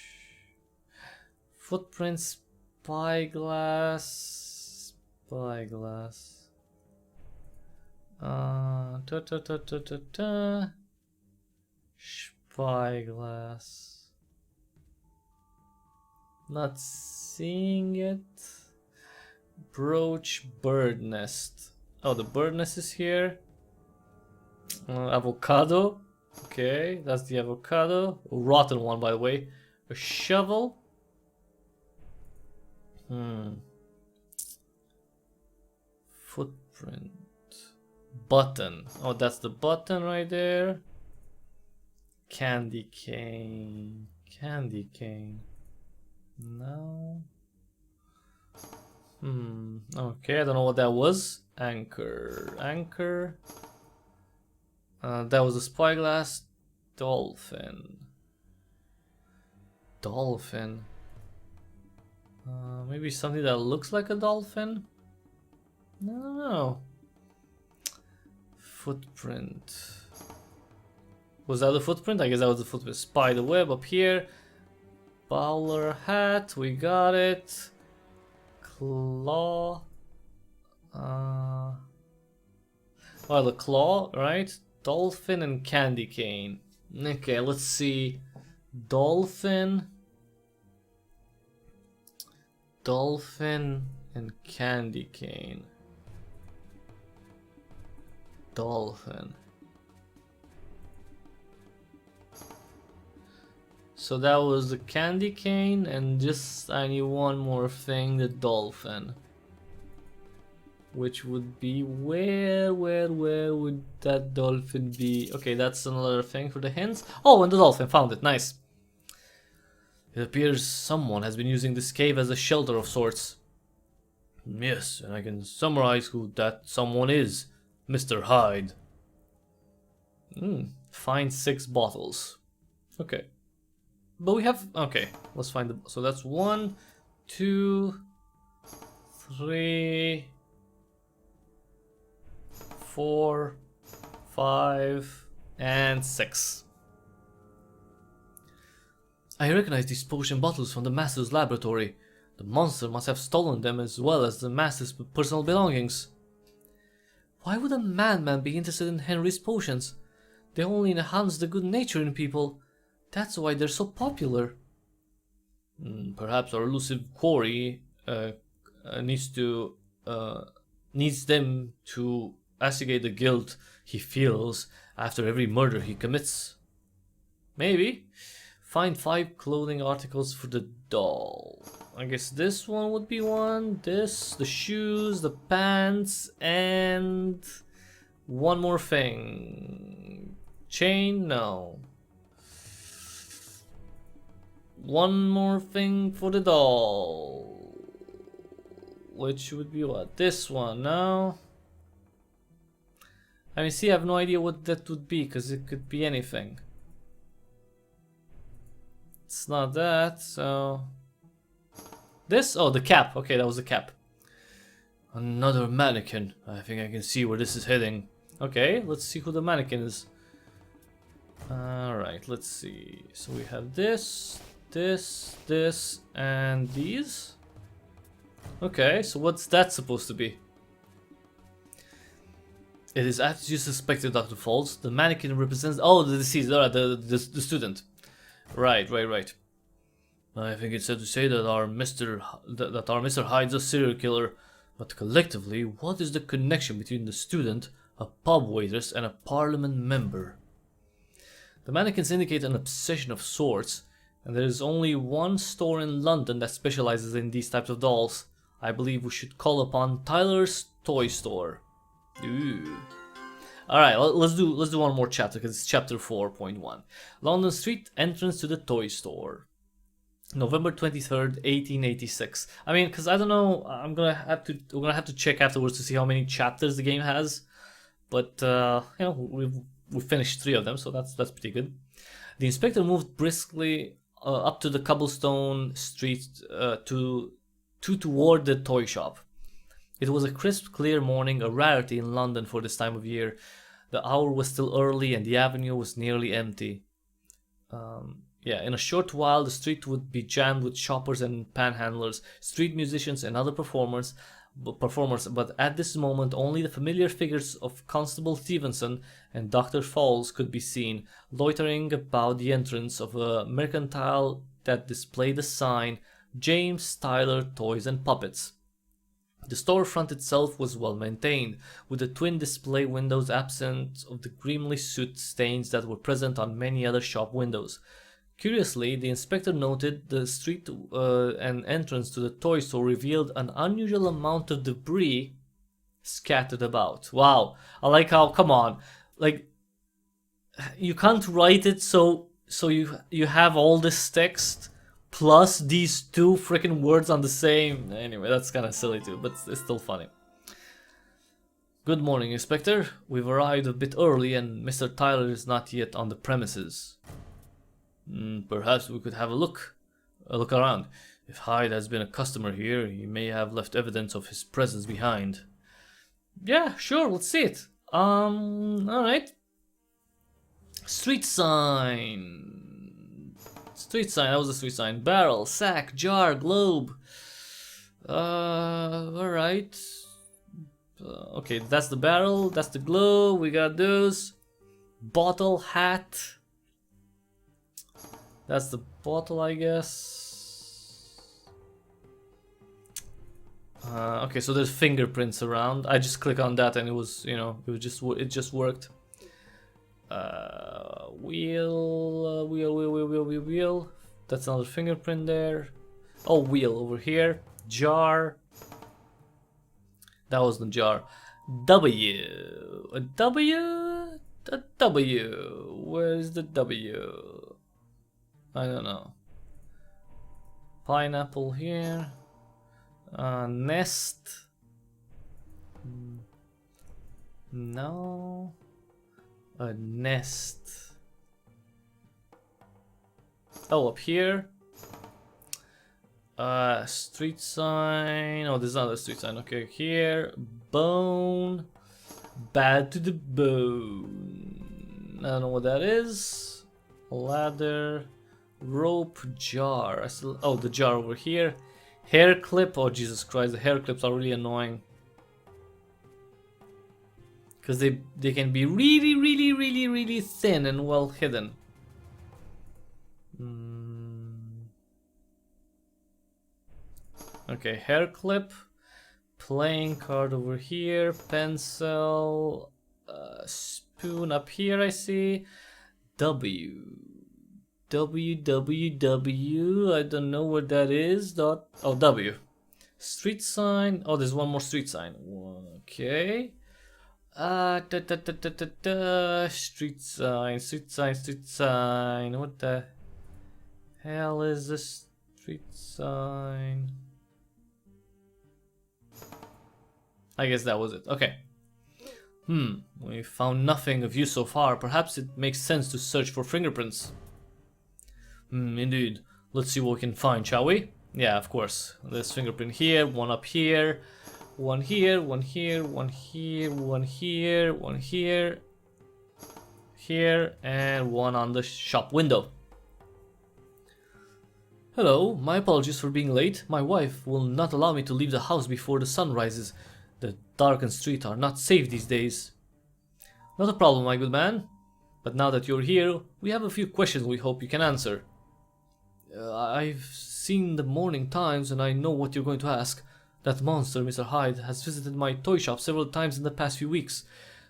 Speaker 1: Footprint, spyglass. Spyglass. Not seeing it. Brooch, bird nest. Oh, the bird nest is here. Avocado. Okay, that's the avocado. A rotten one, by the way. A shovel. Footprint. Button. Oh, that's the button right there. Candy cane. No. Okay, I don't know what that was. Anchor. That was a spyglass. Dolphin. Maybe something that looks like a dolphin? I don't know. Footprint. Was that the footprint? I guess that was the footprint. Spider web up here. Bowler hat, we got it. Claw. Well, the claw, right? Dolphin and candy cane. Okay, let's see. Dolphin, and candy cane. Dolphin. So that was the candy cane, and just I need one more thing, the dolphin. Which would be where would that dolphin be? Okay, that's another thing for the hints. Oh, and the dolphin, found it, nice. It appears someone has been using this cave as a shelter of sorts. Yes, and I can summarize who that someone is. Mr. Hyde. Find 6 bottles. Okay. But we have, okay, let's find the, so that's 1, 2, 3, 4, 5, and 6. I recognize these potion bottles from the Master's laboratory. The monster must have stolen them as well as the Master's personal belongings. Why would a madman be interested in Henry's potions? They only enhance the good nature in people. That's why they're so popular. Perhaps our elusive quarry needs them to assuage the guilt he feels after every murder he commits. Maybe. Find 5 clothing articles for the doll. I guess this one would be one. This, the shoes, the pants, and one more thing. Chain? No. One more thing for the doll. Which would be what? This one, no? I mean, see, I have no idea what that would be, because it could be anything. It's not that, so... This? Oh, the cap. Okay, that was the cap. Another mannequin. I think I can see where this is heading. Okay, let's see who the mannequin is. Alright, let's see. So we have this, and these. Okay, so what's that supposed to be? It is as you suspected, Dr. Falls. The mannequin represents... Oh, the deceased. Alright, the student. Right. I think it's safe to say that our Mr. Hyde's a serial killer. But collectively, what is the connection between the student, a pub waitress, and a parliament member? The mannequins indicate an obsession of sorts, and there is only one store in London that specializes in these types of dolls. I believe we should call upon Tyler's Toy Store. Ooh. Alright, let's do one more chapter, because it's chapter 4.1. London Street, entrance to the toy store. November 23rd, 1886. I mean, because I don't know, we're gonna have to check afterwards to see how many chapters the game has. But you know, we finished 3 of them, so that's pretty good. The inspector moved briskly up to the cobblestone street toward the toy shop. It was a crisp, clear morning, a rarity in London for this time of year. The hour was still early and the avenue was nearly empty. In a short while the street would be jammed with shoppers and panhandlers, street musicians and other performers, but at this moment only the familiar figures of Constable Stevenson and Dr. Falls could be seen, loitering about the entrance of a mercantile that displayed the sign, James Tyler Toys and Puppets. The storefront itself was well maintained, with the twin display windows absent of the grimly soot stains that were present on many other shop windows. Curiously, the inspector noted the street and entrance to the toy store revealed an unusual amount of debris scattered about. Wow, I like how, come on, like, you can't write it so you have all this text plus these 2 freaking words on the same. Anyway, that's kind of silly too, but it's still funny. Good morning, Inspector. We've arrived a bit early and Mr. Tyler is not yet on the premises. Perhaps we could have a look around. If Hyde has been a customer here, he may have left evidence of his presence behind. Yeah, sure, let's see it. Alright. Street sign, that was the street sign. Barrel, sack, jar, globe. Alright. Okay, that's the barrel, that's the globe, we got those. Bottle, hat. That's the bottle, I guess. Okay, so there's fingerprints around. I just click on that and it was, you know, it just worked. Wheel. That's another fingerprint there. Oh, wheel over here. Jar. That was the jar. W. A W? A W. Where's the W? I don't know. Pineapple here. Nest. No. A nest. Oh, up here. Street sign. Oh, there's another street sign. Okay, here. Bone. Bad to the bone. I don't know what that is. Ladder. Rope. Jar. Oh, the jar over here. Hair clip. Oh, Jesus Christ. The hair clips are really annoying. Because they can be really thin and well hidden. Okay, hair clip, playing card over here, pencil, spoon up here I see, W, I don't know what that is, oh, W, street sign, oh, there's one more street sign, okay, street sign, what the hell is this street sign? I guess that was it. Okay. We found nothing of use so far. Perhaps it makes sense to search for fingerprints. Indeed. Let's see what we can find, shall we? Yeah, of course. There's fingerprint here, one up here, one here, one here, one here, one here, one here, here, and one on the shop window. Hello, my apologies for being late. My wife will not allow me to leave the house before the sun rises. The darkened streets are not safe these days. Not a problem, my good man. But now that you're here, we have a few questions we hope you can answer. I've seen the morning times and I know what you're going to ask. That monster, Mr. Hyde, has visited my toy shop several times in the past few weeks.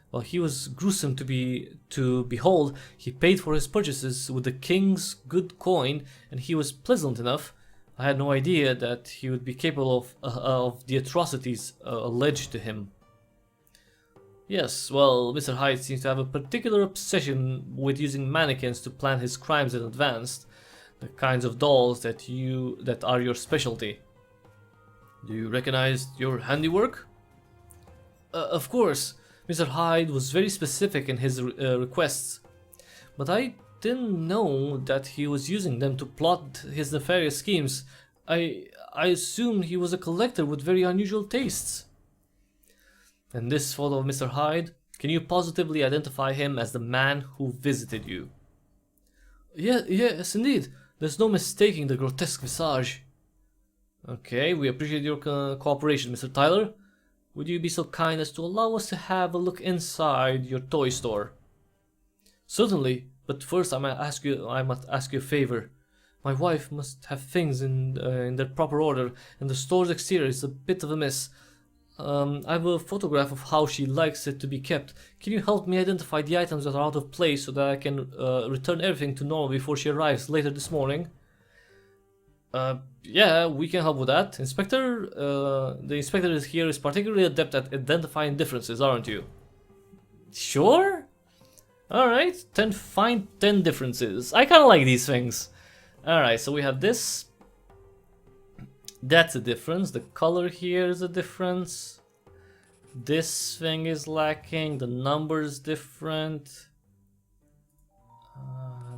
Speaker 1: While he was gruesome to behold, he paid for his purchases with the king's good coin, and he was pleasant enough. I had no idea that he would be capable of the atrocities alleged to him. Yes, well, Mr. Hyde seems to have a particular obsession with using mannequins to plan his crimes in advance. The kinds of dolls that are your specialty. Do you recognize your handiwork? Of course. Mr. Hyde was very specific in his requests, but I didn't know that he was using them to plot his nefarious schemes. I assumed he was a collector with very unusual tastes. And this photo of Mr. Hyde, can you positively identify him as the man who visited you? Yes, indeed. There's no mistaking the grotesque visage. Okay, we appreciate your cooperation, Mr. Tyler. Would you be so kind as to allow us to have a look inside your toy store? Certainly, but first I must ask you a favor. My wife must have things in their proper order, and the store's exterior is a bit of a mess. I have a photograph of how she likes it to be kept. Can you help me identify the items that are out of place so that I can return everything to normal before she arrives later this morning? Yeah, we can help with that. Inspector, the inspector here is particularly adept at identifying differences, aren't you? Sure? Alright, find 10 differences. I kinda like these things. Alright, so we have this. That's a difference. The color here is a difference. This thing is lacking. The number is different.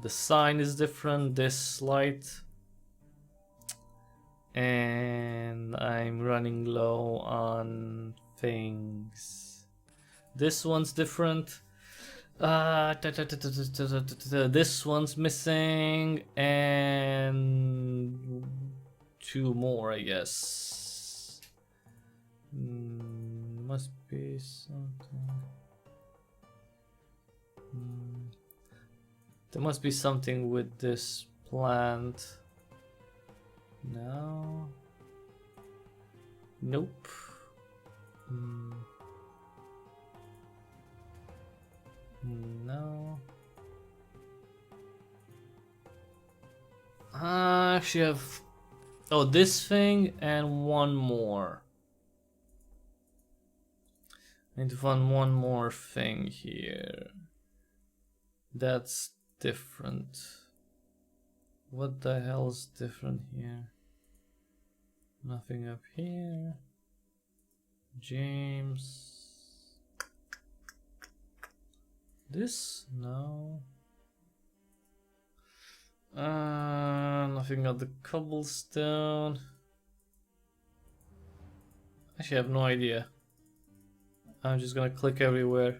Speaker 1: The sign is different. This light. And I'm running low on things. This one's different. This one's missing, and 2 more, I guess. Must be something. There must be something with this plant. No. Nope. No. Actually, I have. Oh, this thing and one more. I need to find one more thing here. That's different. What the hell is different here? Nothing up here. James. This? No. Nothing on the cobblestone. Actually, I have no idea. I'm just gonna click everywhere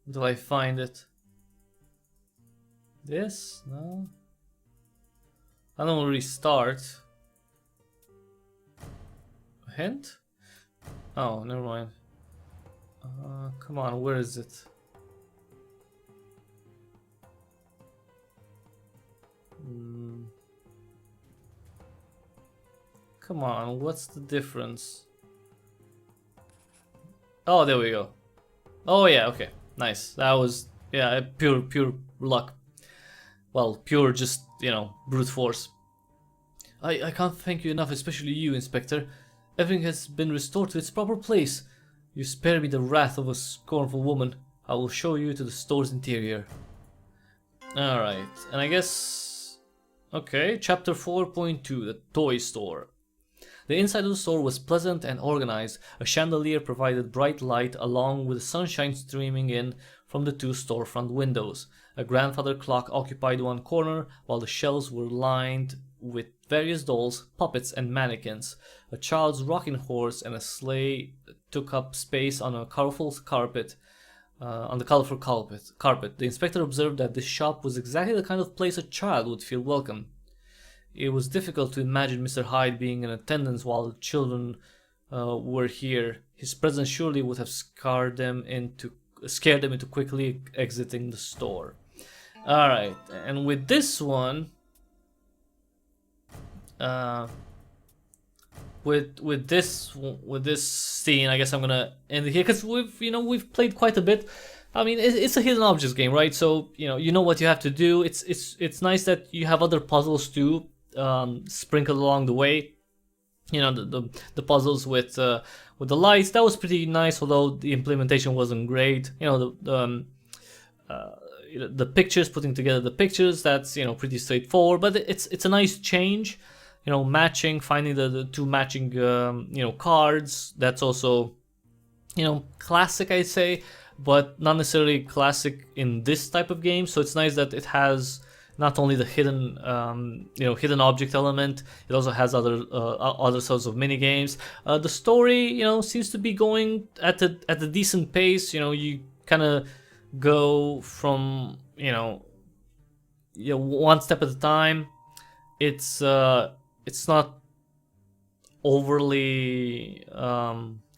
Speaker 1: until I find it. This? No. I don't restart. A hint? Oh, never mind. Come on, where is it? Come on, what's the difference? Oh, there we go. Oh yeah, okay, nice. That was, yeah, pure luck. Well, pure just, you know, brute force. I can't thank you enough, especially you, Inspector. Everything has been restored to its proper place. You spare me the wrath of a scornful woman. I will show you to the store's interior. Alright, and I guess... Okay, chapter 4.2, the toy store. The inside of the store was pleasant and organized. A chandelier provided bright light along with sunshine streaming in from the two storefront windows. A grandfather clock occupied one corner, while the shelves were lined with various dolls, puppets, and mannequins. A child's rocking horse and a sleigh took up space on a colorful carpet. The inspector observed that this shop was exactly the kind of place a child would feel welcome. It was difficult to imagine Mr. Hyde being in attendance while the children were here. His presence surely would have scared them into quickly exiting the store. Alright, and with this one, with this scene, I guess I'm gonna end it here because we've played quite a bit. I mean, it's a hidden objects game, right? So you know what you have to do. It's nice that you have other puzzles too, sprinkled along the way. You know, the puzzles with the lights, that was pretty nice, although the implementation wasn't great. You know, the pictures, putting together the pictures, that's pretty straightforward, but it's a nice change. You know, matching, finding the two matching cards, that's also classic, I'd say, but not necessarily classic in this type of game. So it's nice that it has not only the hidden hidden object element, it also has other sorts of mini games. The story seems to be going at a decent pace. You kind of go from one step at a time. It's not overly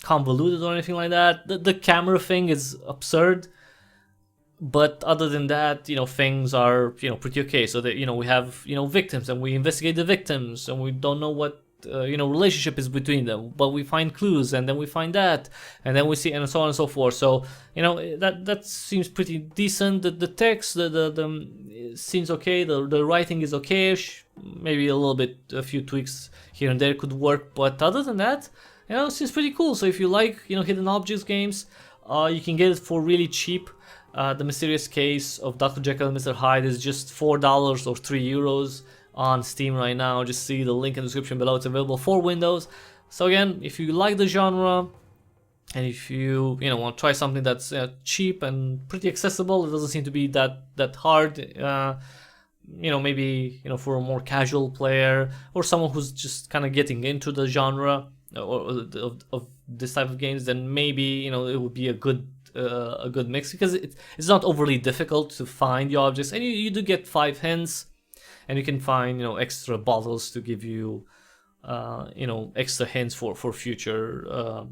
Speaker 1: convoluted or anything like that. The camera thing is absurd, but other than that, things are pretty okay. So that we have victims, and we investigate the victims, and we don't know what relationship is between them, but we find clues, and then we find that, and then we see, and so on and so forth. So that seems pretty decent. The text, the seems okay. The writing is okay-ish. Maybe a few tweaks here and there could work, but other than that, it seems pretty cool. So if you like hidden objects games, you can get it for really cheap. The Mysterious Case of Dr. Jekyll and Mr. Hyde is just $4 or €3 on Steam right now. Just see the link in the description below. It's available for Windows. So again, if you like the genre, and if you want to try something that's cheap and pretty accessible, it doesn't seem to be that hard. Maybe for a more casual player or someone who's just kind of getting into the genre of this type of games, then maybe it would be a good mix, because it's not overly difficult to find the objects, and you do get 5 hints, and you can find extra bottles to give you extra hints for future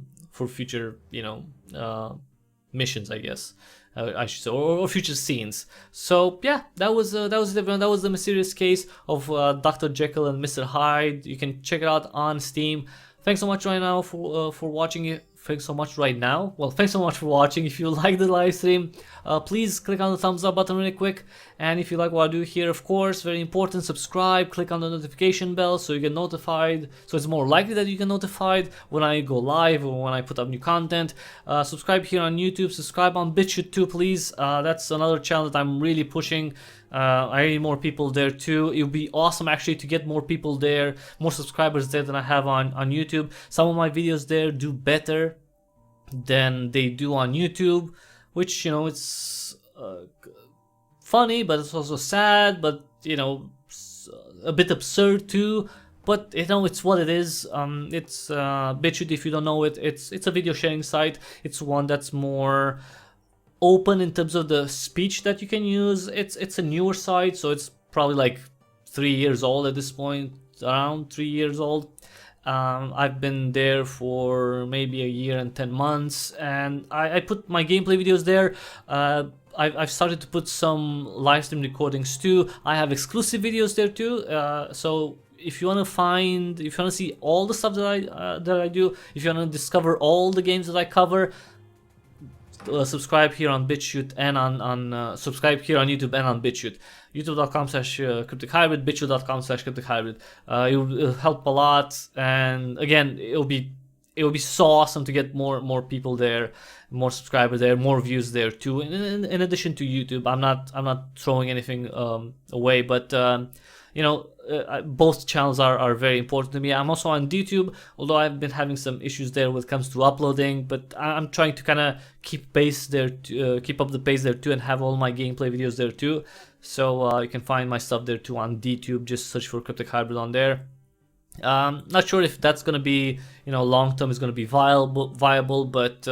Speaker 1: missions, I guess. I should say, or future scenes. So yeah, that was the Mysterious Case of Dr. Jekyll and Mr. Hyde. You can check it out on Steam. thanks so much right now for watching it. Thanks so much right now. Well, thanks so much for watching. If you like the live stream, please click on the thumbs up button really quick. And if you like what I do here, of course, very important, subscribe, click on the notification bell so you get notified. So it's more likely that you get notified when I go live or when I put up new content. Subscribe here on YouTube, subscribe on BitChute too, please. That's another channel that I'm really pushing. I need more people there too. It would be awesome actually to get more people there, more subscribers there than I have on YouTube. Some of my videos there do better than they do on YouTube, which, you know, it's funny, but it's also sad, but, you know, a bit absurd too. But, you know, it's what it is. It's BitChute, if you don't know it, it's a video sharing site. It's one that's more open in terms of the speech that you can use. It's a newer site, so it's probably like 3 years old at this point, around 3 years old. I've been there for maybe a year and 10 months, and I put my gameplay videos there. I've started to put some live stream recordings too. I have exclusive videos there too. So if you want to see all the stuff that I do, if you want to discover all the games that I cover, subscribe here on BitChute and on subscribe here on YouTube and on BitChute. YouTube.com/cryptichybrid, BitChute.com/cryptichybrid. It'll help a lot, and again, it'll be so awesome to get more people there, more subscribers there, more views there too. In addition to YouTube, I'm not throwing anything away, but you know, both channels are very important to me. I'm also on YouTube, although I've been having some issues there when it comes to uploading, but I'm trying to kind of keep up the pace there too, and have all my gameplay videos there too. So you can find my stuff there too on DTube. Just search for Cryptic Hybrid on there. Not sure if that's gonna be, you know, long term is gonna be viable, but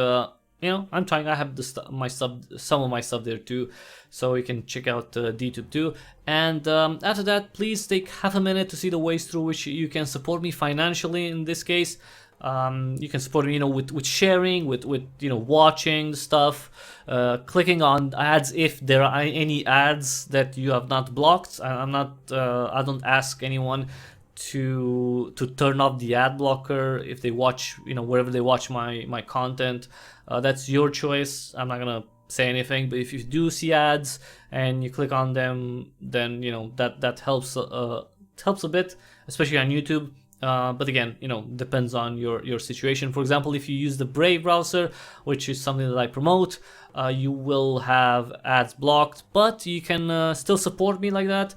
Speaker 1: you know, I'm trying. I have some of my stuff there too, so you can check out DTube too. And after that, please take half a minute to see the ways through which you can support me financially. In this case, you can support me, you know, with sharing, with you know, watching stuff, clicking on ads if there are any ads that you have not blocked. I don't ask anyone to turn off the ad blocker if they watch, you know, wherever they watch my content. That's your choice. I'm not gonna say anything, but if you do see ads and you click on them, then, you know, that helps a bit, especially on YouTube. But again, you know, depends on your situation. For example, if you use the Brave browser, which is something that I promote, you will have ads blocked, but you can still support me like that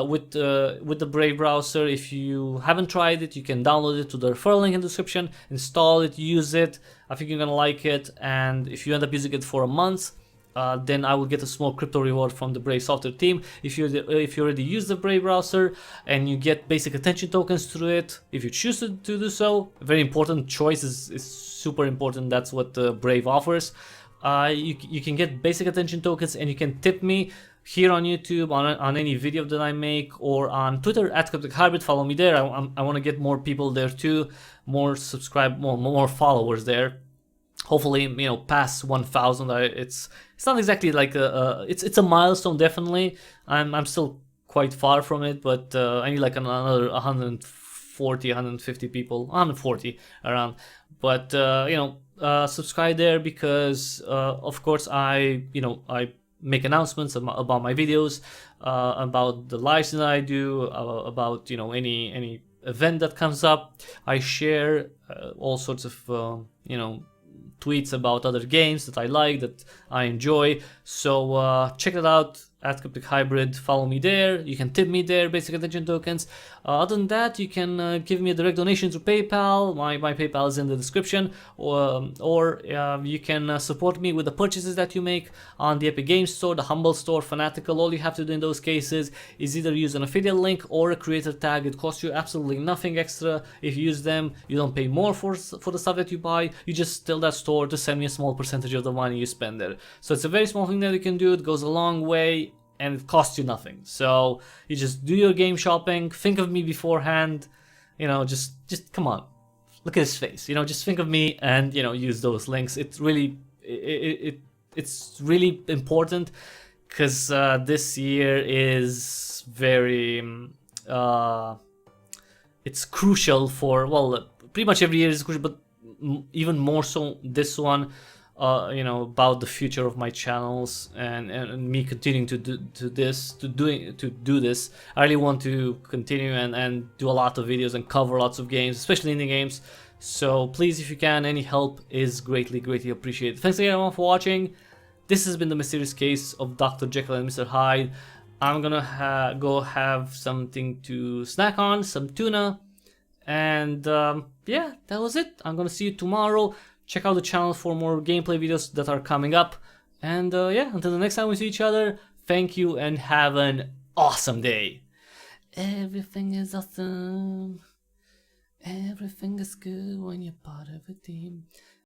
Speaker 1: with the Brave browser. If you haven't tried it, you can download it to the referral link in the description, install it, use it. I think you're gonna like it, and if you end up using it for a month, then I will get a small crypto reward from the Brave software team. If you already use the Brave browser and you get basic attention tokens through it, if you choose to do so, a very important choice is super important. That's what the Brave offers. You can get basic attention tokens, and you can tip me here on YouTube on any video that I make, or on Twitter @cryptichybrid. Follow me there. I want to get more people there too, more followers there. Hopefully, you know, past 1,000. It's not exactly like it's a milestone, definitely. I'm still quite far from it, but I need like another 140, 150 people, 140 around. But you know, subscribe there, because of course I make announcements about my videos, about the live stream that I do, about, you know, any event that comes up. I share all sorts of you know, tweets about other games that I like, that I enjoy. So check it out @cryptichybrid. Follow me there. You can tip me there, basic attention tokens. Other than that, you can give me a direct donation through PayPal. My PayPal is in the description, or you can support me with the purchases that you make on the Epic Games Store, the Humble Store, Fanatical. All you have to do in those cases is either use an affiliate link or a creator tag. It costs you absolutely nothing extra. If you use them, you don't pay more for the stuff that you buy. You just tell that store to send me a small percentage of the money you spend there. So it's a very small thing that you can do. It goes a long way, and it costs you nothing. So you just do your game shopping. Think of me beforehand. You know, just come on, look at his face. You know, just think of me, and, you know, use those links. It's really it's really important, because this year is very it's crucial for, well, pretty much every year is crucial, but even more so this one. You know, about the future of my channels and me continuing to do this. I really want to continue and do a lot of videos and cover lots of games, especially indie games. So please, if you can, any help is greatly appreciated. Thanks again everyone for watching. This has been the mysterious case of Dr. Jekyll and Mr. Hyde. I'm gonna go have something to snack on, some tuna, and yeah, that was it. I'm gonna see you tomorrow. Check out the channel for more gameplay videos that are coming up. And yeah, until the next time we see each other, thank you and have an awesome day. Everything is awesome. Everything is good when you're part of a team.